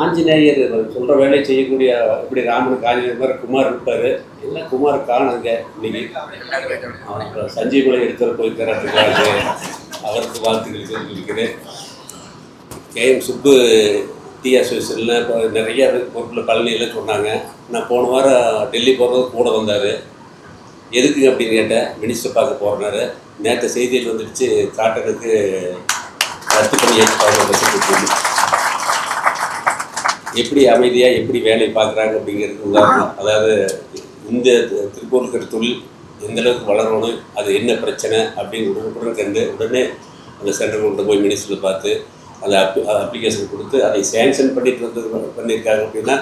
ஆஞ்சநேயர் சொல்கிற வேலையை செய்யக்கூடிய இப்படி ராமனுக்கு ஆஞ்சநேயர் மாதிரி குமார் இருப்பார். எல்லாம் குமார் காணுங்க. இன்னைக்கு சஞ்சீவமலை எடுத்துகிற போயிருக்கிறாரு. அவருக்கு வாழ்த்துக்கள் தெரிவிக்கிறேன். கேஎம் சுப்பு டி அசோசியேஷனில் இப்போ நிறைய பொருட்கள் பழனியில் சொன்னாங்க. நான் போன வாரம் டெல்லி போகிறது கூட வந்தார். எதுக்கு அப்படின்னு கேட்டேன். மினிஸ்டர் பார்க்க போகிறனாரு. நேற்று செய்தியில் வந்துடுச்சு காட்டனுக்கு ரத்து பண்ணி ஏற்று எப்படி அமைதியாக எப்படி வேலை பார்க்குறாங்க அப்படிங்கிறதுக்கு உதாரணம். அதாவது இந்த திருப்பூர் இருக்கிற தொழில் எந்தளவுக்கு வளரணும், அது என்ன பிரச்சனை அப்படின்னு உடனுக்குடன் கண்டு உடனே அந்த சென்டர் கொண்டு போய் மினிஸ்டரில் பார்த்து அந்த அப்ளிகேஷன் கொடுத்து அதை சேங்ஷன் பண்ணியிருக்காங்க அப்படின்னா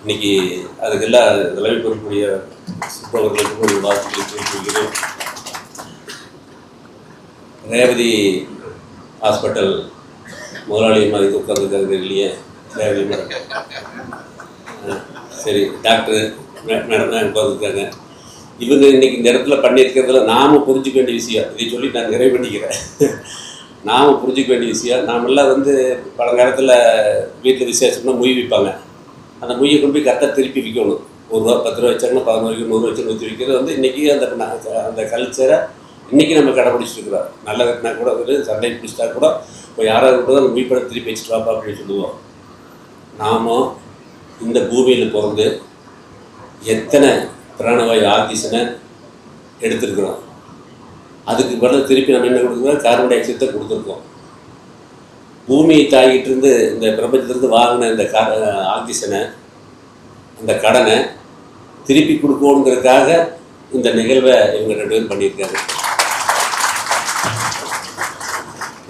இன்றைக்கி அதுக்கெல்லாம் தலைமை பெறக்கூடிய சுப்பவர்களுக்கு ஒரு வார்த்தைகளை தெரிவிக்கிறேன். ரேவதி ஹாஸ்பிட்டல் முதலாளி மாதிரி உட்காந்துருக்காங்க இல்லையே, ரேவதி மேடம். சரி, டாக்டர் மேடம் தான் உட்காந்துருக்காங்க. இவங்க இன்றைக்கி இந்த இடத்துல பண்ணியிருக்கிறதுல நாம் புரிஞ்சிக்க வேண்டிய விஷயம். இதை சொல்லி நான் நிறைவு பண்ணிக்கிறேன். நாம் புரிஞ்சிக்க வேண்டிய விஷயம், நாமெல்லாம் வந்து பழங்காலத்தில் வீட்டில் விசேஷம்னா மொய் விற்பாங்க. அந்த மொய்யை கொண்டு போய் கரெக்டாக திருப்பி விற்கணும். 1 ரூபா 10 ரூபா வச்சாங்கன்னா 11 ரூபாய்க்கு 100 வச்சு 100 விற்கிறது வந்து இன்றைக்கி அந்த கல்ச்சரை இன்றைக்கி நம்ம கடைப்பிடிச்சிட்டு இருக்கிறோம். நல்ல கட்டினா கூட வந்து சண்டை பிடிச்சிட்டா கூட இப்போ யாராவது கூட நம்ம மீட்பட திருப்பி வச்சுட்டு வாப்பா அப்படின்னு சொல்லுவோம். நாம் இந்த பூமியில் பிறந்து எத்தனை பிராணவாயு ஆக்சிஜனை எடுத்துருக்குறோம். அதுக்கு பதில் திருப்பி நம்ம என்ன கொடுக்குறோம்? கார்பன் டை ஆக்சைடை கொடுத்துருக்கோம். பூமியை தாங்கிட்டு இருந்து இந்த பிரபஞ்சத்திலிருந்து வாங்கின இந்த ஆக்சிஜனை, அந்த கடனை திருப்பி கொடுக்கணுங்கிறதுக்காக இந்த நிகழ்வை இவங்க 2 பேரும் பண்ணியிருக்காங்க.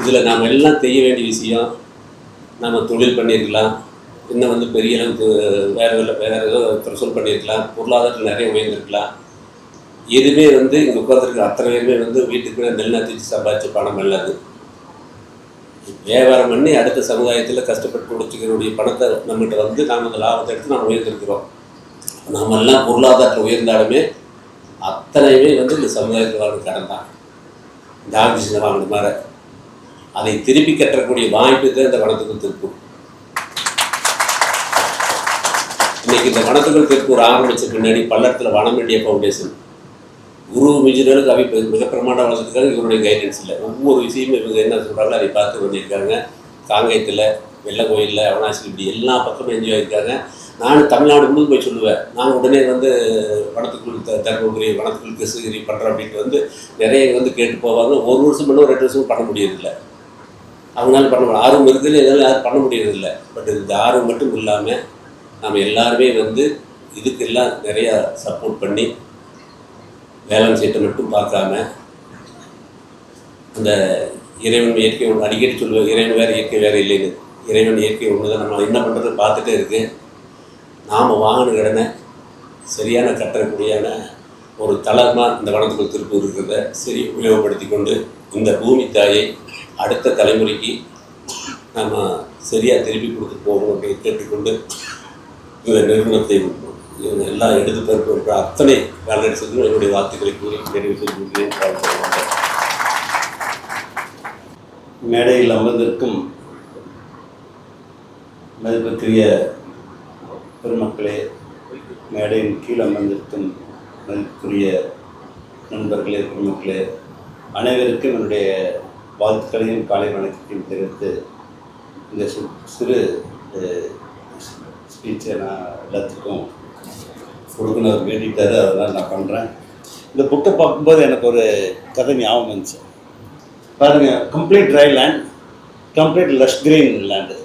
இதில் நாம் எல்லாம் செய்ய வேண்டிய விஷயம், நம்ம தொழில் பண்ணியிருக்கலாம், இன்னும் வந்து பெரிய அளவுக்கு வேறு ஏதோ த்ரெஷோல்ட் பண்ணியிருக்கலாம், பொருளாதாரத்தில் நிறைய உயர்ந்திருக்கலாம். எதுவுமே வந்து இங்கே உட்காந்துருக்க அத்தனை பேருமே வந்து வீட்டுக்கு நெல் நத்திச்சு சம்பாதிச்ச பணம் அல்லது வியாபாரம் பண்ணி அடுத்த சமுதாயத்தில் கஷ்டப்பட்டு கொடுத்துக்கிறோடைய பணத்தை நம்மகிட்ட வந்து நாம் அந்த லாபத்தை எடுத்து நம்ம உயர்ந்திருக்கிறோம். நாமெல்லாம் பொருளாதாரத்தில் உயர்ந்தாலுமே அத்தனையுமே வந்து இந்த சமுதாயத்தில் வாங்கின கடன் தான். இந்த ஆக்சிஜனை வாங்கின மாதிரி அதை திருப்பி கட்டக்கூடிய வாய்ப்பு தான் இந்த வனத்துக்குள் திருப்பூர். இன்னைக்கு இந்த வனத்துக்குள் திருப்பூர் ஆரம்பித்த பின்னாடி பல்லடத்தில் வனம் இண்டியா ஃபவுண்டேஷன் குரு மிஜினலுக்கு மிக பிரமாண்டம் வளர்த்துருக்காங்க. இவருடைய கைடன்ஸ் இல்லை. ஒவ்வொரு விஷயமும் இவங்க என்ன சொல்கிறாங்களோ அதை பார்த்து பண்ணியிருக்காங்க. காங்கயத்தில், வெள்ளக்கோயிலில், அவனாசி, இப்படி எல்லா பக்கமும் என்ஜாய் ஆகியிருக்காங்க. நானும் தமிழ்நாடு முழுக்க போய் சொல்லுவேன். நாங்கள் உடனே வந்து வனத்துக்குள் தர்மபுரி, வனத்துக்குள் கிருஷ்ணகிரி பண்ணுறோம் அப்படின்ட்டு வந்து நிறைய வந்து கேட்டு போவாங்க. ஒரு வருஷம் பண்ண 2 வருஷமும் பண்ண முடியறதில்லை. அவங்களால பண்ண முடியும். ஆர்வம் இருக்குதுன்னு எதனால யாரும் பண்ண முடியறதில்லை. பட் இந்த ஆர்வம் மட்டும் இல்லாமல் நம்ம எல்லாருமே வந்து இதுக்கெல்லாம் நிறையா சப்போர்ட் பண்ணி வேளாண் சீட்டை மட்டும் பார்க்காம அந்த இறைவன் இயற்கை ஒன்று அடிக்கடி சொல்லுவேன். இறைவன் வேறு இயற்கை வேறு இல்லைன்னு. இறைவன் இயற்கை ஒன்று தான். நம்ம என்ன பண்ணுறது பார்த்துட்டே இருக்கு. நாம் வாங்கின கடனை சரியான கட்டக்கூடியான ஒரு தளமாக இந்த வனத்துக்குள் திருப்பூர் இருக்கிறத சரி உபயோகப்படுத்தி கொண்டு இந்த பூமி தாயை அடுத்த தலைமுறைக்கு நம்ம சரியாக திருப்பி கொடுத்து போகணும் அப்படின்னு கேட்டுக்கொண்டு இந்த நிறுவனத்தை எல்லாம் எடுத்து பெற்ற அத்தனை வேலைகளுக்கும் என்னுடைய வார்த்தைகளை கூறி நிறைவு செய்கிறேன். மேடையில் அமர்ந்திருக்கும் மதிப்புக்குரிய பெருமக்களே, மேடையின் கீழ் அமர்ந்திருக்கும் மதிப்புக்குரிய நண்பர்களே, பெருமக்களே, அனைவருக்கும் என்னுடைய வாழ்த்துக்களையும் காலை வணக்கத்தையும் தெரிவித்து இந்த சிறு ஸ்பீச்சை நான் எல்லாத்துக்கும் கொடுக்கணும் வேண்டிட்டாரு. அதனால் நான் பண்ணுறேன். இந்த புக்கை பார்க்கும்போது எனக்கு ஒரு கதை ஞாபகம் இருந்துச்சு. பாருங்கள், complete dry land, complete lush green land.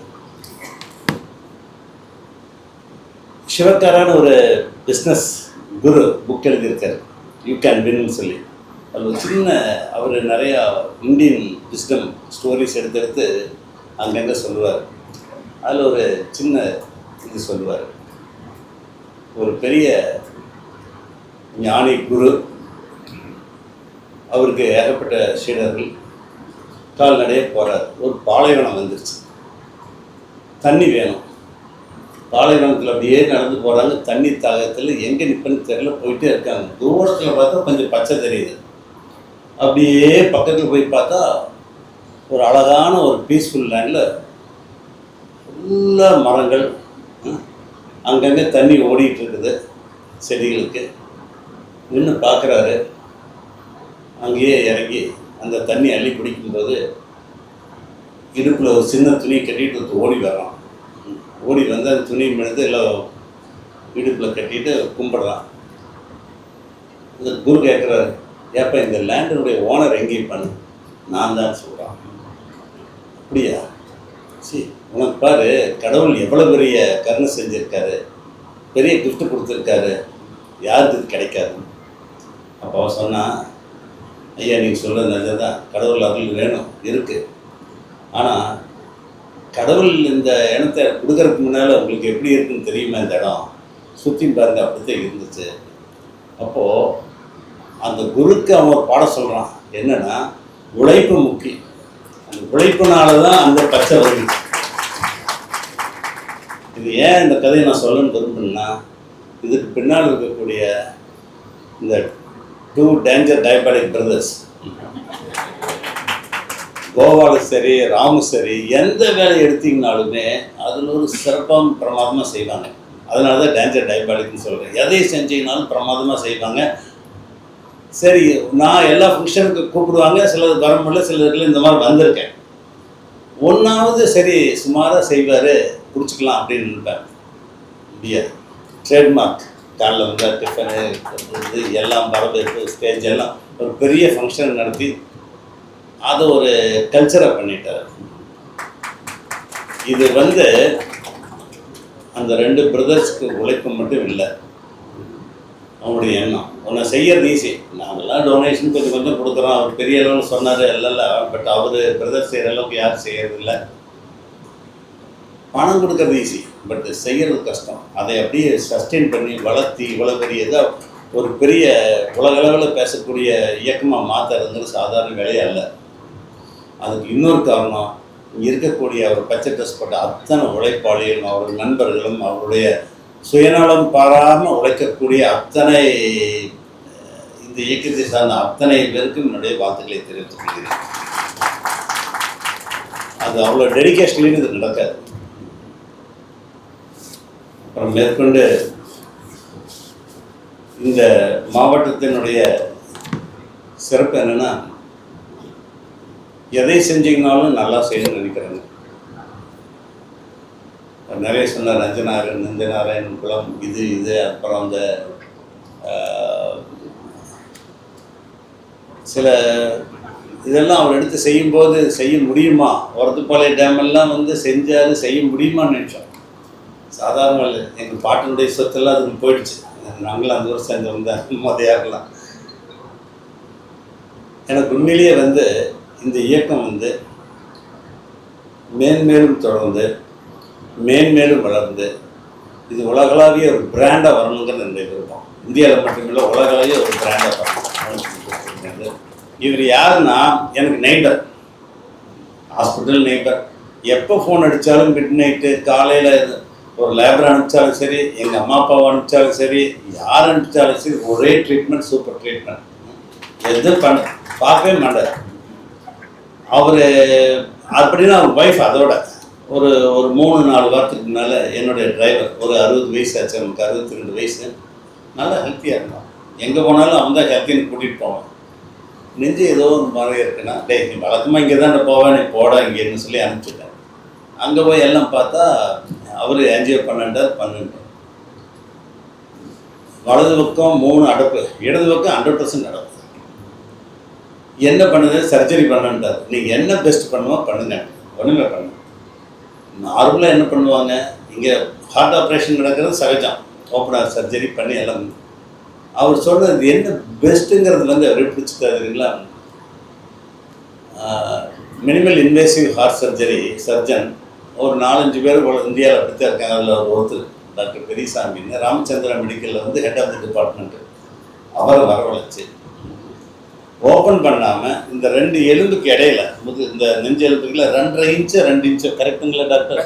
சிவக்காரான ஒரு பிஸ்னஸ் குரு புக் எழுதியிருக்கார், யூ கேன் வின்னு சொல்லி. அது ஒரு சின்ன அவர் நிறையா இந்தியன் விஸ்டம் ஸ்டோரிஸ் எடுத்து அங்கங்கே சொல்லுவார். அதில் ஒரு சின்ன இது சொல்லுவார். ஒரு பெரிய ஞானி குரு, அவருக்கு ஏகப்பட்ட சீடர்கள், கால்நடையே போகிறார். ஒரு பாலைவனம் வந்துருச்சு, தண்ணி வேணும். பாலைவனத்தில் அப்படியே நடந்து போகிறாங்க. தண்ணி தாகத்தில் எங்கே நிற்பன்னு தெரியல, போயிட்டே இருக்காங்க. தூரத்தில் பார்த்தா கொஞ்சம் பச்சை தெரியுது. அப்படியே பக்கத்தில் போய் பார்த்தா ஒரு அழகான ஒரு பீஸ்ஃபுல் லேண்டில் ஃபுல்லாக மரங்கள், அங்கங்கே தண்ணி ஓடிட்டு இருக்குது செடிகளுக்கு. நின்று பார்க்குறாரு. அங்கேயே இறங்கி அந்த தண்ணி அள்ளி குடிக்கும்போது இடுப்பில் ஒரு சின்ன துணி கட்டிட்டு ஓடி வர்றான். ஓடி வந்து அந்த துணி எடுத்து எல்லாம் இடுப்பில் கட்டிட்டு கும்பிட்றான். இந்த குரு கேட்குறாரு, ஏப்பா இந்த லேண்டினுடைய ஓனர் எங்கே இருப்பான்னு? நான் தான் சொல்கிறான். அப்படியா? சரி, உனக்கு பாரு, கடவுள் எவ்வளோ பெரிய கருணை செஞ்சுருக்காரு, பெரிய கிஃப்ட் கொடுத்துருக்காரு, யாருக்கு இது கிடைக்காது? அப்போ அவன் சொன்னான், ஐயா நீங்கள் சொல்கிறது நல்லதான், கடவுள் அருள் வேணும் இருக்குது. ஆனால் கடவுள் இந்த இடத்த கொடுக்கறதுக்கு முன்னால் உங்களுக்கு எப்படி இருக்குன்னு தெரியுமா? இந்த இடம் சுற்றி பாருங்க, அப்படித்தான் இருந்துச்சு. அப்போது அந்த குருக்கு அவன் ஒரு பாடம் சொல்கிறான். என்னென்னா, உழைப்பு முக்கியம். அந்த உழைப்புனால தான் அந்த பச்சை வருது. இது ஏன் இந்த கதையை நான் சொல்லணும்னு விரும்புனா, இதுக்கு பின்னால் இருக்கக்கூடிய இந்த 2 டேஞ்சர் டயபெட்டிக் பிரதர்ஸ், கோவாலும் சரி ராமும் சரி, எந்த வேலையை எடுத்தீங்கனாலுமே அதில் ஒரு சிறப்பாக பிரமாதமாக செய்வாங்க. அதனால தான் டேஞ்சர் டயபெட்டிக்னு சொல்கிறேன். எதை செஞ்சீங்கனாலும் பிரமாதமாக செய்வாங்க. சரி, நான் எல்லா ஃபங்க்ஷனுக்கு கூப்பிடுவாங்க, சிலது வர முடியல, சிலதுல இந்த மாதிரி வந்திருக்கேன். ஒன்றாவது சரி சுமாராக செய்வார், பிடிச்சிக்கலாம் அப்படின்னு நினைப்பேன். முடியாது. ட்ரேட்மார்க் காலைல வந்தால் டிஃபனு இது எல்லாம் வரவேற்பு ஸ்டேஜ் எல்லாம் ஒரு பெரிய ஃபங்க்ஷன் நடத்தி அதை ஒரு கல்ச்சராக பண்ணிட்டார். இது அந்த 2 பிரதர்ஸ்க்கு உழைப்பு மட்டும் இல்லை, அவனுடைய எண்ணம். உன்னை செய்யறது ஈஸி, நாங்கள்லாம் டொனேஷன் கொஞ்சம் கொஞ்சம் கொடுக்குறோம், அவர் பெரிய அளவில் சொன்னார் இல்லைல்ல, பட் அவர் பிரதர் செய்கிற அளவுக்கு யாரும் செய்யறதில்லை. பணம் கொடுக்கறது ஈஸி, பட் செய்கிறது கஷ்டம். அதை அப்படியே சஸ்டெயின் பண்ணி வளர்த்தி இவ்வளோ பெரிய இதாக ஒரு பெரிய உலகளவில் பேசக்கூடிய இயக்கமாக மாற்றுறதுங்கிறது சாதாரண வேலையே அல்ல. அதுக்கு இன்னொரு காரணம், இங்கே இருக்கக்கூடிய அவர் பச்சை ட்ரெஸ் போட்ட அத்தனை உழைப்பாளிகளும் அவருடைய நண்பர்களும் அவருடைய சுயநலம் பாராமல் உழைக்கக்கூடிய அத்தனை இந்த இயக்கத்தை சார்ந்த அத்தனை பேருக்கும் என்னுடைய வாழ்த்துக்களை தெரிவித்துக் கொள்கிறேன். அது அவ்வளோ டெடிகேஷன்லேயும் இது நடக்காது. அப்புறம் மேற்கொண்டு இந்த மாவட்டத்தினுடைய சிறப்பு என்னென்னா, எதை செஞ்சீங்கனாலும் நல்லா செய்யணும்னு நினைக்கிறாங்க. நிறைய சொன்னார், நஞ்சநாராயணன் குளம் இது அப்புறம் அந்த சில இதெல்லாம் அவர் எடுத்து செய்யும்போது செய்ய முடியுமா, ஒரத்துப்பாளைய டேமெல்லாம் செஞ்சார், செய்ய முடியுமான்னு நினச்சோம். சாதாரண இல்லை, எங்கள் பாட்டினுடைய சொத்தெல்லாம் அதுக்கு போயிடுச்சு. நாங்களும் அந்த வருஷம் சேர்ந்து வந்தால் மொதையாகலாம். எனக்கு உண்மையிலேயே இந்த இயக்கம் மேன்மேலும் தொடர்ந்து மேன்மேலும் வளர்ந்து இது உலகளாவிய ஒரு பிராண்டாக வரணுங்கிறது என்னுடைய விருப்பம். இந்தியாவில் மட்டுமில்லை, உலகளாவிய ஒரு பிராண்டாக வரணும். இவர் யாருன்னா, எனக்கு நெய்பர், ஹாஸ்பிட்டல் நெய்பர். எப்போ ஃபோன் அடித்தாலும் மிட் நைட்டு காலையில் ஒரு லேபர் அனுப்பிச்சாலும் சரி, எங்கள் அம்மா அப்பாவை அனுப்பிச்சாலும் சரி, யார் அனுப்பிச்சாலும் சரி, ஒரே ட்ரீட்மெண்ட், சூப்பர் ட்ரீட்மெண்ட். எதுவும் பார்க்கவே மாட்டார் அவர். அப்படின்னா அவர் ஒய்ஃப் அதோட ஒரு 3-4 வாரத்துக்கு முன்னால் என்னுடைய டிரைவர், ஒரு 60 வயசு ஆச்சு, நமக்கு 62 வயசு, நல்லா ஹெல்த்தியாக இருந்தான். எங்கே போனாலும் அவன் தான் ஹெல்த்தின்னு கூட்டிகிட்டு போவான். நெஞ்சு ஏதோ ஒரு மாதிரி இருக்குன்னா, டே நீ வழக்கமாக இங்கே தான் போவேன், நீ போட இங்கேன்னு சொல்லி அனுப்பிச்சிட்டேன். அங்கே போய் எல்லாம் பார்த்தா அவர் என்ஜிஓ பண்ணிட்டார். வலது பக்கம் 3 அடப்பு, இடது பக்கம் 100% அடப்பு. என்ன பண்ணுது, சர்ஜரி பண்ணன்ட்டார். நீங்கள் என்ன பெஸ்ட் பண்ணுவோம் பண்ணுங்க, ஒன்றுமே பண்ணு. நார்மலாக என்ன பண்ணுவாங்க, இங்கே ஹார்ட் ஆப்ரேஷன் நடக்கிறது சகஜம், ஓப்பனர் சர்ஜரி பண்ணி எல்லாம். அவர் சொல்கிறது என்ன பெஸ்ட்டுங்கிறது அவர் பிடிச்சிட்டாருங்களா. Minimal invasive heart surgery surgeon ஒரு 4-5 பேர் இந்தியாவில் அப்படித்தான் இருக்காங்க. அதில் ஒருத்தர் டாக்டர் பெரியசாமின்னு ராமச்சந்திரா மெடிக்கலில் ஹெட் ஆஃப் தி டிபார்ட்மெண்ட்டு. அவரை வரவழைச்சு ஓப்பன் பண்ணாமல் இந்த 2 எலும்புக்கு இடையில இந்த நெஞ்சு எலும்புக்குள்ள 2.5 இன்ச்சு 2 இன்ச்சு கரெக்டுங்களா டாக்டர்?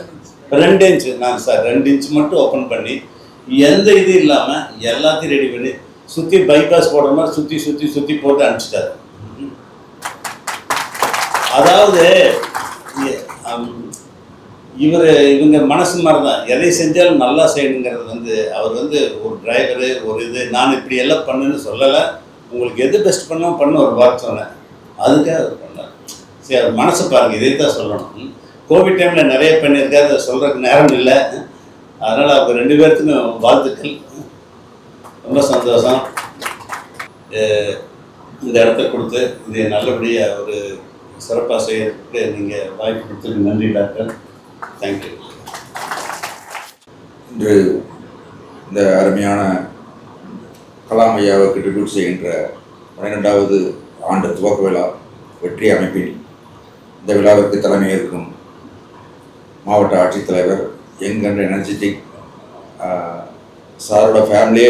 2 இன்ச்சு நான் சார் 2 இன்ச்சு மட்டும் ஓப்பன் பண்ணி எந்த இது இல்லாமல் எல்லாத்தையும் ரெடி பண்ணி சுற்றி பைபாஸ் போடுற மாதிரி சுற்றி சுற்றி சுற்றி போட்டு அனுப்பிச்சிட்டாரு. அதாவது இவங்க மனசு மாதிரி தான், எதை செஞ்சாலும் நல்லா செய்யணுங்கிறது அவர் ஒரு டிரைவரு ஒரு இது நான் இப்படி எல்லாம் பண்ணுன்னு சொல்லலை. உங்களுக்கு எது பெஸ்ட் பண்ண ஒரு வார்த்தை சொன்னேன், அதுக்காக அவர் பண்ணார். சரி, அவர் மனசு பாருங்கள், இதை தான் சொல்லணும். கோவிட் டைமில் நிறைய பண்ணியிருக்காரு, அதை சொல்கிறதுக்கு நேரம் இல்லை. அதனால் அவங்க 2 பேர்த்துக்கும் வாழ்த்துக்கள். ரொம்ப சந்தோஷம் இந்த இடத்த கொடுத்து இதை நல்லபடியாக ஒரு சிறப்பாக செய்யறதுக்கு நீங்கள் வாய்ப்பு கொடுத்துருக்கு. நன்றி டாக்டர், தேங்க்யூ. இன்று இந்த அருமையான கலாம் ஐயாவுக்கு ட்ரிபியூட் செய்கின்ற 12வது ஆண்டு துவக்க விழா வெற்றி அமைப்பில் இந்த விழாவிற்கு தலைமையேற்கும் மாவட்ட ஆட்சித்தலைவர் யங் அண்ட் எனர்ஜெட்டிக் சாரோட ஃபேமிலியே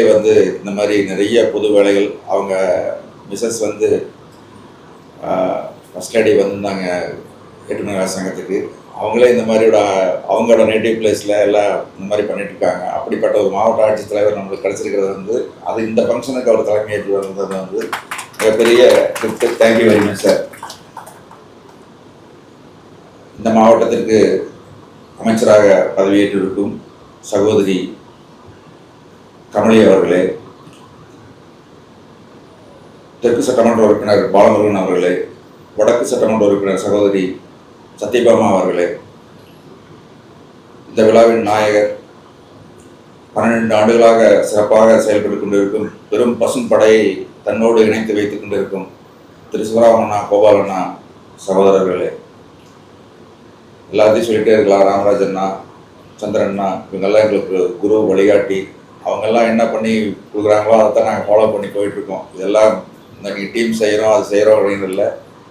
இந்த மாதிரி நிறைய பொது வேலைகள், அவங்க மிஸ்ஸஸ் ஃபஸ்ட் லேடி வந்திருந்தாங்க ஏற்றுநர் சங்கத்துக்கு. அவங்களே இந்த மாதிரியோட அவங்களோட நேட்டிவ் பிளேஸில் எல்லாம் இந்த மாதிரி பண்ணிட்டுருக்காங்க. அப்படிப்பட்ட ஒரு மாவட்ட ஆட்சித்தலைவர் நம்மளுக்கு கிடச்சிருக்கிறது அது இந்த ஃபங்க்ஷனுக்கு அவர் தலைமையேற்று வந்தது மிகப்பெரிய gift. Thank you very much sir. இந்த மாவட்டத்திற்கு அமைச்சராக பதவியேற்றிருக்கும் சகோதரி கமலி அவர்களே, தெற்கு சட்டமன்ற உறுப்பினர் பாலமுருகன் அவர்களே, வடக்கு சட்டமன்ற உறுப்பினர் சகோதரி சத்யபாமா அவர்களே, இந்த விழாவின் நாயகர், 12 ஆண்டுகளாக சிறப்பாக செயல்பட்டுக் கொண்டிருக்கும் பெரும் பசும் படையை தன்னோடு இணைத்து வைத்துக் கொண்டிருக்கும் திரு சிவராமண்ணா, கோபாலண்ணா சகோதரர்களே, எல்லாத்தையும் சொல்லிட்டே இருக்கலாம். ராமராஜ் அண்ணா, சந்திரண்ணா, இவங்கெல்லாம் எங்களுக்கு குரு வழிகாட்டி. அவங்கெல்லாம் என்ன பண்ணி கொடுக்குறாங்களோ அதைத்தான் நாங்கள் ஃபாலோ பண்ணி போயிட்டுருக்கோம். இதெல்லாம் இன்னைக்கு டீம் செய்கிறோம், அது செய்கிறோம் அப்படின்னு இல்லை.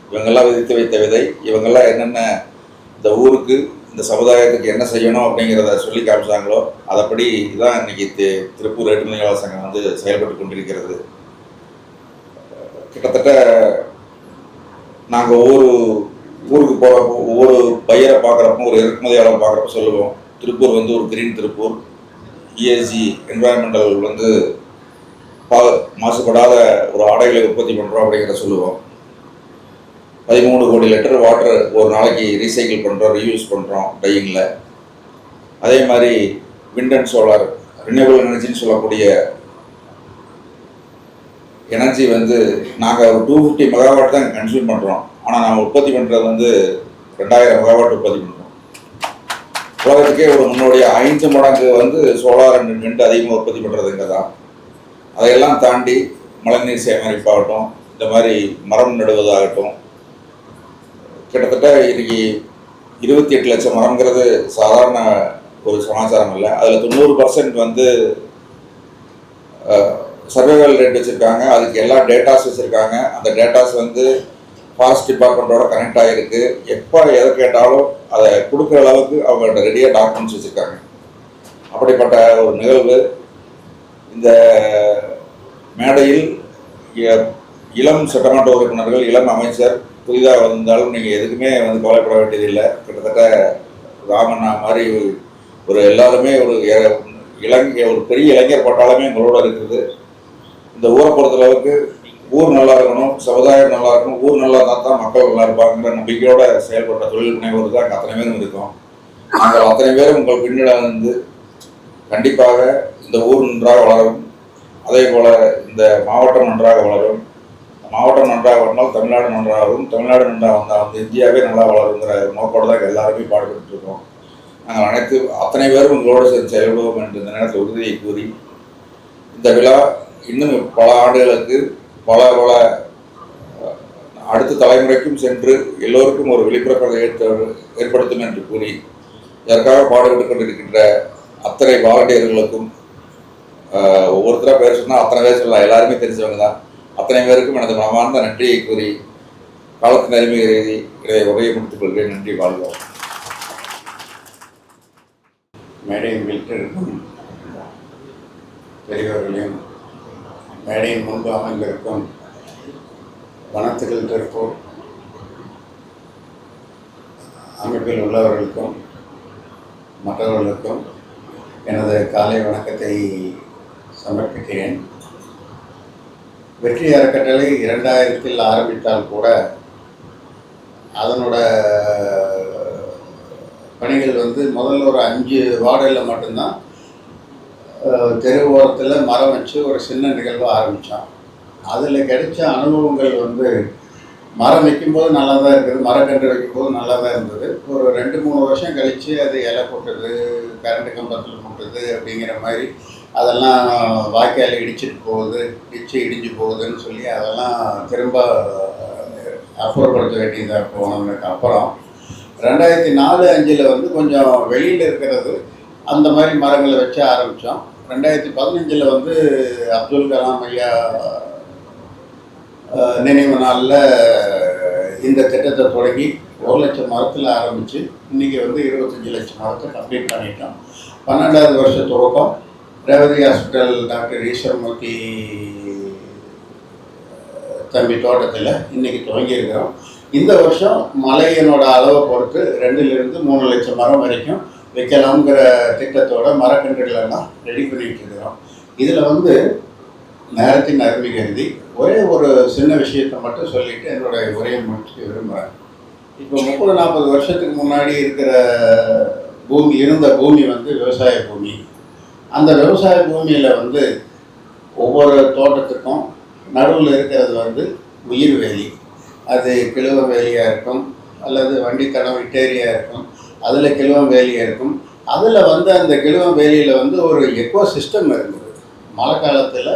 இவங்கெல்லாம் விதித்து வைத்த விதை. இவங்கெல்லாம் என்னென்ன இந்த ஊருக்கு, இந்த சமுதாயத்துக்கு என்ன செய்யணும் அப்படிங்கிறத சொல்லி காமிச்சாங்களோ அதைப்படி தான் இன்னைக்கு திருப்பூர் ஏற்றுமதியாளர் சங்கம் வந்து செயல்பட்டு கொண்டிருக்கிறது. கிட்டத்தட்ட நாங்கள் ஒவ்வொரு ஊருக்கு போகிறப்போ, ஒவ்வொரு பையரை பார்க்குறப்போ, ஒரு இறக்குமதியாளர் பார்க்குறப்போ சொல்லுவோம், திருப்பூர் வந்து ஒரு கிரீன் திருப்பூர், இஎஸ்ஜி என்வாயன்மெண்டல் வந்து மாசுபடாத ஒரு ஆடைகளை உற்பத்தி பண்ணுறோம் அப்படிங்கிற சொல்லுவோம். 13 கோடி லிட்டர் வாட்டர் ஒரு நாளைக்கு ரீசைக்கிள் பண்ணுறோம், ரீயூஸ் பண்ணுறோம் டையிங்கில். அதே மாதிரி விண்ட் அண்ட் சோலார், ரினியூவபிள் எனர்ஜின்னு சொல்லக்கூடிய எனர்ஜி வந்து நாங்கள் ஒரு 250 மெகாவாட் தான் கன்சியூம் பண்ணுறோம். ஆனால் நாங்கள் உற்பத்தி பண்ணுறது வந்து 2000 மெகாவாட் உற்பத்தி பண்ணுறோம். உலகத்துக்கே ஒரு முன்னோடைய 5 மடங்கு வந்து சோலார் அண்ட் விண்ட் அதிகமாக உற்பத்தி பண்ணுறதுங்க தான். அதையெல்லாம் தாண்டி மழைநீர் சேகரிப்பாகட்டும், இந்த மாதிரி மரம் நடுவதாகட்டும், கிட்டத்தட்ட இன்னைக்கு 28 லட்சம் மரம்ங்கிறது சாதாரண ஒரு சமாச்சாரம் இல்லை. அதில் 90% வந்து சர்வைவல் ரேட் வச்சுருக்காங்க, அதுக்கு எல்லா டேட்டாஸ் வச்சுருக்காங்க. அந்த டேட்டாஸ் வந்து ஃபாரஸ்ட் டிபார்ட்மெண்ட்டோட கனெக்ட் ஆகிருக்கு. எப்போ எதை கேட்டாலும் அதை கொடுக்குற அளவுக்கு அவங்கள்ட்ட ரெடியாக டாக்குமெண்ட்ஸ் வச்சுருக்காங்க. அப்படிப்பட்ட ஒரு நிகழ்வு. இந்த மேடையில் இளம் சட்டமன்ற உறுப்பினர்கள், இளம் அமைச்சர் புதிதாக வந்தாலும் நீங்கள் எதுக்குமே வந்து கவலைப்பட வேண்டியதில்லை. கிட்டத்தட்ட ராமண்ணா மாதிரி ஒரு எல்லாருமே ஒரு ஒரு பெரிய இளைஞர் பட்டாளமே எங்களோட இருக்குது. இந்த ஊரை பொறுத்தளவுக்கு ஊர் நல்லா இருக்கணும், சமுதாயம் நல்லா இருக்கணும், ஊர் நல்லா இருந்தால் தான் மக்கள் நல்லா இருப்பாங்கிற நம்பிக்கையோட செயல்பட்ட தொழில் முனைவோர் தான் அத்தனை பேரும் இருக்கோம். நாங்கள் அத்தனை பேரும் உங்கள் பின்னிடம் வந்து கண்டிப்பாக இந்த ஊர் நன்றாக வளரும், அதே போல் இந்த மாவட்டம் நன்றாக வளரும். மாவட்டம் நன்றாக வளர்ந்தால் தமிழ்நாடு நன்றாகும், தமிழ்நாடு நன்றாக வந்தால் வந்து இந்தியாவே நல்லா வளருங்கிற நோக்கோடு தான் எல்லாருமே பாடுபட்டு இருக்கோம். நாங்கள் அத்தனை பேரும் உங்களோடு சேர்ந்து செயல்படுவோம் என்று இந்த நேரத்தில் உறுதியை கூறி, இந்த விழா இன்னும் பல ஆண்டுகளுக்கு பல அடுத்த தலைமுறைக்கும் சென்று எல்லோருக்கும் ஒரு விழிப்புணர்வை ஏற்படுத்தும் என்று கூறி, இதற்காக பாடுபட்டு கொண்டிருக்கின்ற அத்தனை வாலண்டியர்களுக்கும், ஒவ்வொருத்தராக பேர் சொன்னால் அத்தனை பேர் சொல்லலாம், எல்லாருமே தெரிஞ்சவங்க தான், அத்தனை பேருக்கும் எனது மனமார்ந்த நன்றியை கூறி காலத்தின் அருமை எழுதி இதை உரையை முடித்துக் கொள்கிறேன். நன்றி, வாழ்வோம். மேடையின் வீட்டிற்கும் பெரியவர்களையும் மேடையின் முன்பு அமர்ந்திருக்கும் வனத்துகள் திருப்பூர் அமைப்பில் உள்ளவர்களுக்கும் மற்றவர்களுக்கும் எனது காலை வணக்கத்தை சமர்ப்பிக்கிறேன். வெற்றி அறக்கட்டளை 2000 ஆரம்பித்தால் கூட அதனோட பணிகள் வந்து முதல்ல ஒரு 5 வார்டில் மட்டும்தான் தெரு ஓரத்தில் மரம் வச்சு ஒரு சின்ன நிகழ்வை ஆரம்பித்தோம். அதில் கிடைச்ச அனுபவங்கள் வந்து மரம் வைக்கும்போது நல்லா தான் இருக்குது, மரக்கன்று வைக்கும்போது நல்லா தான் இருந்தது. ஒரு 2-3 வருஷம் கழித்து அது இலை போட்டது, கரண்ட் கம்பத்தில் போட்டது அப்படிங்கிற மாதிரி அதெல்லாம் வாய்க்கால் இடிஞ்சு போகுதுன்னு சொல்லி அதெல்லாம் திரும்ப அப்புறப்படுத்த வேண்டியதாக போனதுக்கு அப்புறம் 2004-05 வந்து கொஞ்சம் வெளியில் இருக்கிறது அந்த மாதிரி மரங்களை வச்ச ஆரம்பித்தோம். 2015 வந்து அப்துல் கலாம் ஐயா நினைவு நாளில் இந்த திட்டத்தை தொடங்கி 1 லட்சம் மரத்தில் ஆரம்பித்து இன்றைக்கி வந்து 25 லட்சம் மரத்தை கம்ப்ளீட் பண்ணிட்டோம். 12வது வருஷ துவக்கம் ரேவதி ஹாஸ்பிட்டல் டாக்டர் ஈஸ்வரமூர்த்தி தம்பி தோட்டத்தில் இன்றைக்கி துவங்கியிருக்கிறோம். இந்த வருஷம் மலையினோட அளவை பொறுத்து 2-3 லட்சம் மரம் வரைக்கும் வைக்கலாம்ங்கிற திட்டத்தோட மரக்கன்றுகளெல்லாம் ரெடி பண்ணிகிட்டு இருக்கிறோம். இதில் வந்து நேரத்தின் அருமை கருதி ஒரே ஒரு சின்ன விஷயத்தை மட்டும் சொல்லிவிட்டு என்னுடைய உரையை முடிச்சுக்க விரும்புகிறேன். இப்போ 30-40 வருஷத்துக்கு முன்னாடி இருந்த பூமி வந்து விவசாய பூமி. அந்த விவசாய பூமியில் வந்து ஒவ்வொரு தோட்டத்துக்கும் நடுவில் இருக்கிறது வந்து உயிர் வேலி. அது கிழுவ வேலியாக இருக்கும் அல்லது வண்டித்தடம் விட்டேரியாக இருக்கும். அதில் கிழுவம் வேலியாக இருக்கும். அதில் வந்து அந்த கிழுவம் வேலியில் வந்து ஒரு எக்கோ சிஸ்டம் இருந்தது. மழை காலத்தில்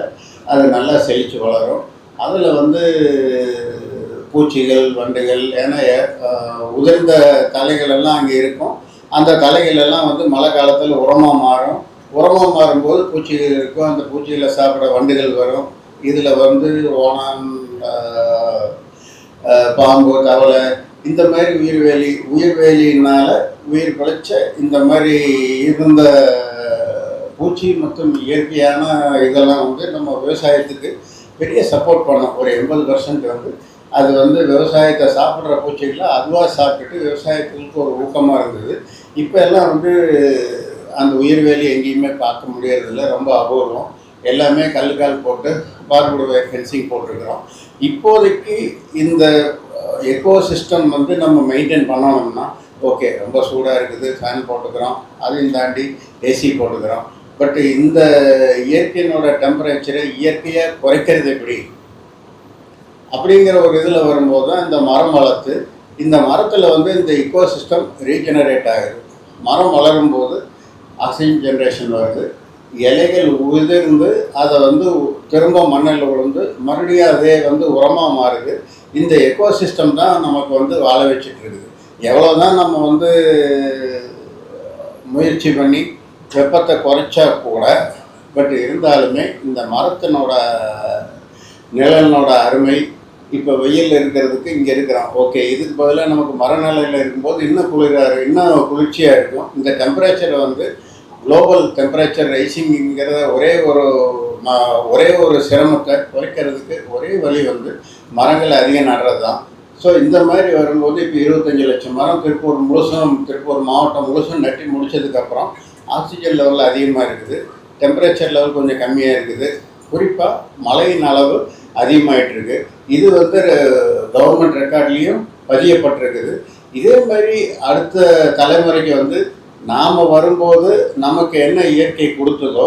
அது நல்லா செழித்து வளரும். அதில் வந்து பூச்சிகள், வண்டுகள், ஏன்னா உதிர்ந்த தலைகள் எல்லாம் அங்கே இருக்கும். அந்த தலைகள் எல்லாம் வந்து மழை காலத்தில் உரமாக மாறும். உரமாக மாறும்போது பூச்சிகள் இருக்கும். அந்த பூச்சிகளை சாப்பிட வண்டுகள் வரும். இதில் வந்து ஓணான், பாம்பு, தவளை, இந்த மாதிரி உயிர்வேலியினால் உயிர் பிழைச்ச இந்த மாதிரி இருந்த பூச்சி மற்றும் இயற்கையான இதெல்லாம் வந்து நம்ம விவசாயத்துக்கு பெரிய சப்போர்ட் பண்ணோம். ஒரு 80% வந்து அது வந்து விவசாயத்தை சாப்பிட்ற பூச்சிகளை அதுவாக சாப்பிட்டுட்டு விவசாயத்துக்கு ஒரு ஊக்கமாக இருந்தது. இப்போ எல்லாம் வந்து அந்த உயிர்வேலி எங்கேயுமே பார்க்க முடியறதில்ல, ரொம்ப அபூர்வம். எல்லாமே கல்லுக்கால் போட்டு பார்புடுவே ஃபென்சிங் போட்டிருக்கிறோம். இப்போதைக்கு இந்த எக்கோ சிஸ்டம் வந்து நம்ம மெயின்டைன் பண்ணணும்னா ஓகே, ரொம்ப சூடாக இருக்குது, ஃபேன் போட்டுக்கிறோம், அதையும் தாண்டி ஏசி போட்டுக்கிறோம். பட் இந்த இயற்கையினோட டெம்பரேச்சரை இயற்கையாக குறைக்கிறது எப்படி அப்படிங்கிற ஒரு இதில் வரும்போது தான் இந்த மரம் வளர்த்து, இந்த மரத்தில் வந்து இந்த எக்கோ சிஸ்டம் ரீஜெனரேட் ஆகுது. மரம் வளரும்போது ஆக்சிஜன் ஜென்ரேஷன் வருது. இலைகள் உதிர்ந்து அதை வந்து திரும்ப மண்ணில் விழுந்து மறுபடியும் அதே வந்து உரமாக மாறுது. இந்த எக்கோ சிஸ்டம் தான் நமக்கு வந்து வாழ வச்சுட்டு இருக்குது. எவ்வளோ தான் நம்ம வந்து முயற்சி பண்ணி வெப்பத்தை குறைச்சா கூட, பட் இருந்தாலுமே இந்த மரத்தினோட நிழலினோட அருமை இப்போ வெயில் இருக்கிறதுக்கு இங்கே இருக்கிறோம். ஓகே, இதுக்கு பதிலாக நமக்கு மரநிலையில் இருக்கும்போது இன்னும் இன்னும் குளிர்ச்சியாக இருக்கும். இந்த டெம்பரேச்சரை வந்து குளோபல் டெம்பரேச்சர் ரைசிங்கிறத ஒரே ஒரு சிரமத்தை குறைக்கிறதுக்கு ஒரே வழி வந்து மரங்களை அதிகம் நடுறது தான். ஸோ இந்த மாதிரி வரும்போது இப்போ 25 லட்சம் மரம் திருப்பூர் மாவட்டம் முழுசும் நட்டி முடித்ததுக்கப்புறம் ஆக்சிஜன் லெவல் அதிகமாக இருக்குது, டெம்பரேச்சர் லெவல் கொஞ்சம் கம்மியாக இருக்குது, குறிப்பாக மழையின் அளவு அதிகமாகிட்டுருக்கு. இது வந்து கவர்மெண்ட் ரெக்கார்ட்லேயும் பதியப்பட்டிருக்குது. இதே மாதிரி அடுத்த தலைமுறைக்கு வந்து நாம் வரும்போது நமக்கு என்ன இயற்கை கொடுத்ததோ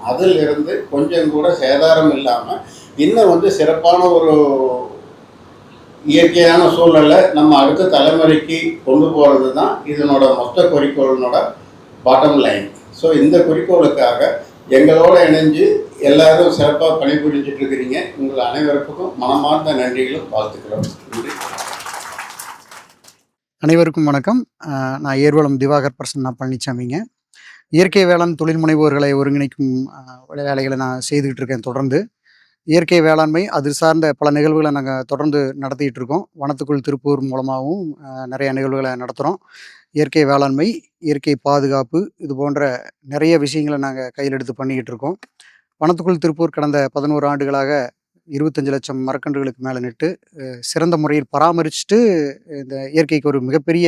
அதில் இருந்து கொஞ்சம் கூட சேதாரம் இல்லாமல் இன்னும் வந்து சிறப்பான ஒரு இயற்கையான சூழ்நிலை நம்ம அடுத்த தலைமுறைக்கு கொண்டு போகிறது தான் இதனோட மொத்த குறிக்கோளினோட பாட்டம் லைன். ஸோ இந்த குறிக்கோளுக்காக எங்களோட இணைஞ்சு எல்லாரும் சிறப்பாக பணிபுரிஞ்சிட்டு இருக்கிறீங்க. உங்கள் அனைவருக்கும் மனமார்ந்த நன்றிகளும் வாழ்த்துக்களும். நன்றி. அனைவருக்கும் வணக்கம். நான் ஏர்வளம் திவாகர் பிரசன்னா பழனிசாமிங்க. இயற்கை வேளாண் தொழில் முனைவோர்களை ஒருங்கிணைக்கும் வேலைகளை நான் செய்துக்கிட்டு இருக்கேன். தொடர்ந்து இயற்கை வேளாண்மை அது சார்ந்த பல நிகழ்வுகளை நாங்கள் தொடர்ந்து நடத்திக்கிட்டு இருக்கோம். வனத்துக்குள் திருப்பூர் மூலமாகவும் நிறைய நிகழ்வுகளை நடத்துகிறோம். இயற்கை வேளாண்மை, இயற்கை பாதுகாப்பு, இது போன்ற நிறைய விஷயங்களை நாங்கள் கையில் எடுத்து பண்ணிக்கிட்டு இருக்கோம். வனத்துக்குள் திருப்பூர் கடந்த 11 ஆண்டுகளாக 25 லட்சம் மரக்கன்றுகளுக்கு மேலே நட்டு சிறந்த முறையில் பராமரிச்சுட்டு இந்த இயற்கைக்கு ஒரு மிகப்பெரிய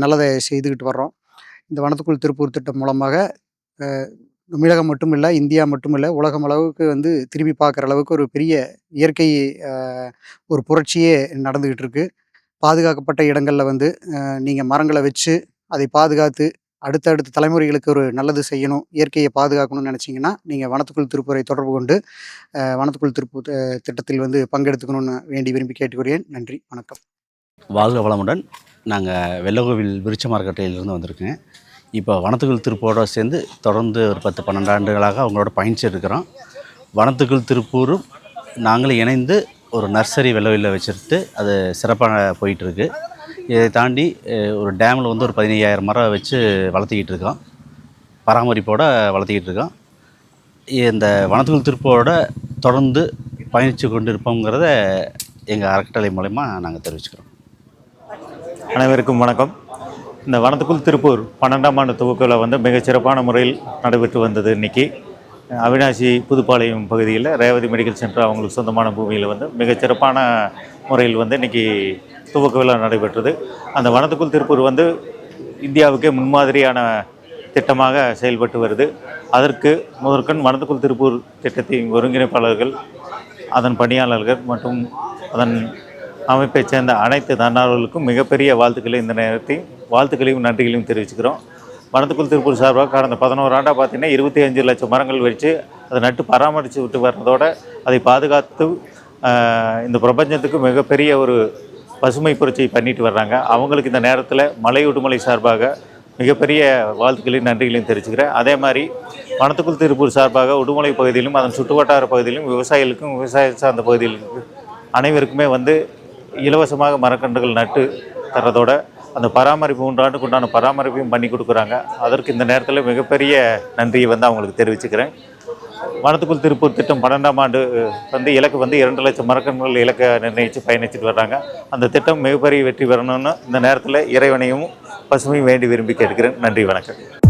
நல்லதை செய்துக்கிட்டு வர்றோம். இந்த வனத்துக்குள் திருப்பூர் திட்டம் மூலமாக தமிழகம் மட்டும் இல்லை, இந்தியா மட்டும் இல்லை, உலகம் அளவுக்கு வந்து திரும்பி பார்க்குற அளவுக்கு ஒரு பெரிய இயற்கை ஒரு புரட்சியே நடந்துக்கிட்டு இருக்கு. பாதுகாக்கப்பட்ட இடங்களில் வந்து நீங்கள் மரங்களை வச்சு அதை பாதுகாத்து அடுத்தடுத்த தலைமுறைகளுக்கு ஒரு நல்லது செய்யணும், இயற்கையை பாதுகாக்கணும்னு நினச்சிங்கன்னா நீங்கள் வனத்துக்குள் திருப்பூரை தொடர்பு கொண்டு வனத்துக்குள் திருப்பூர் திட்டத்தில் வந்து பங்கெடுத்துக்கணும்னு விரும்பி கேட்டுக்கிறேன். நன்றி, வணக்கம். வாழ்க வளமுடன். நாங்கள் வெள்ளகோவில் விருட்ச மார்க்கெட்டிலிருந்து வந்திருக்கேன். இப்போ வனத்துக்குள் திருப்பூரோட சேர்ந்து தொடர்ந்து ஒரு 10-12 ஆண்டுகளாக அவங்களோட பயணிச்சுட்டு இருக்கிறோம். வனத்துக்குள் திருப்பூரும் நாங்களும் இணைந்து ஒரு நர்சரி வெள்ளவில் வச்சுட்டு அது சிறப்பாக போயிட்டுருக்கு. இதை தாண்டி ஒரு டேமில் வந்து ஒரு 15,000 மரம் வச்சு வளர்த்திக்கிட்டு இருக்கோம், பராமரிப்போடு வளர்த்திக்கிட்டு இருக்கோம். இந்த வனத்துக்குள் திருப்பூரோட தொடர்ந்து பயணித்து கொண்டு இருப்போங்கிறத எங்கள் அறக்கட்டளை மூலமா நாங்கள் தெரிவிச்சுக்கிறோம். அனைவருக்கும் வணக்கம். இந்த வனத்துக்குள் திருப்பூர் 12ஆம் ஆண்டு துவக்கில் வந்து மிகச்சிறப்பான முறையில் நடைபெற்று வந்தது. இன்றைக்கி அவினாசி புதுப்பாளையம் பகுதியில் ரேவதி மெடிக்கல் சென்டர் அவங்களுக்கு சொந்தமான பூமியில் வந்து மிகச்சிறப்பான முறையில் வந்து இன்றைக்கி துவக்க விழா நடைபெற்றது. அந்த வனத்துக்குள் திருப்பூர் வந்து இந்தியாவுக்கே முன்மாதிரியான திட்டமாக செயல்பட்டு வருது. அதற்கு முதற்கண் வனத்துக்குள் திருப்பூர் திட்டத்தின் ஒருங்கிணைப்பாளர்கள், அதன் பணியாளர்கள் மற்றும் அதன் அமைப்பைச் சேர்ந்த அனைத்து தன்னார்வலர்களுக்கும் மிகப்பெரிய வாழ்த்துக்களை இந்த நேரத்தில் வாழ்த்துக்களையும் நன்றிகளையும் தெரிவிச்சுக்கிறோம். வனத்துக்குள் திருப்பூர் சார்பாக கடந்த 11 ஆண்டாக பார்த்திங்கன்னா 25 லட்சம் மரங்கள் வச்சு அதை நட்டு பராமரித்து விட்டு வர்றதோட அதை பாதுகாத்து இந்த பிரபஞ்சத்துக்கு மிகப்பெரிய ஒரு பசுமை புரட்சியை பண்ணிட்டு வர்றாங்க. அவங்களுக்கு இந்த நேரத்தில் மலை உடுமலை சார்பாக மிகப்பெரிய வாழ்த்துக்களையும் நன்றிகளையும் தெரிவிச்சுக்கிறேன். அதே மாதிரி வனத்துக்குள் திருப்பூர் சார்பாக உடுமலை பகுதியிலும் அதன் சுற்றுவட்டார பகுதியிலும் விவசாயிகளுக்கும் விவசாயம் சார்ந்த பகுதிகளுக்கு அனைவருக்குமே இலவசமாக மரக்கன்றுகள் நட்டு தர்றதோட அந்த பராமரிப்பு 3 ஆண்டுக்கு உண்டான பராமரிப்பையும் பண்ணி கொடுக்குறாங்க. அதற்கு இந்த நேரத்தில் மிகப்பெரிய நன்றியை அவங்களுக்கு தெரிவிச்சுக்கிறேன். வனத்துக்குள் திருப்பூர் திட்டம் 12ஆம் ஆண்டு இலக்கு 2 லட்சம் மரக்கன்றுகள் இலக்கை நிர்ணயித்து பயணிச்சுட்டு வர்றாங்க. அந்த திட்டம் மிகப்பெரிய வெற்றி பெறணும்னு இந்த நேரத்தில் இறைவனையும் பசுமையும் வேண்டி விரும்பி கேட்கிறேன். நன்றி, வணக்கம்.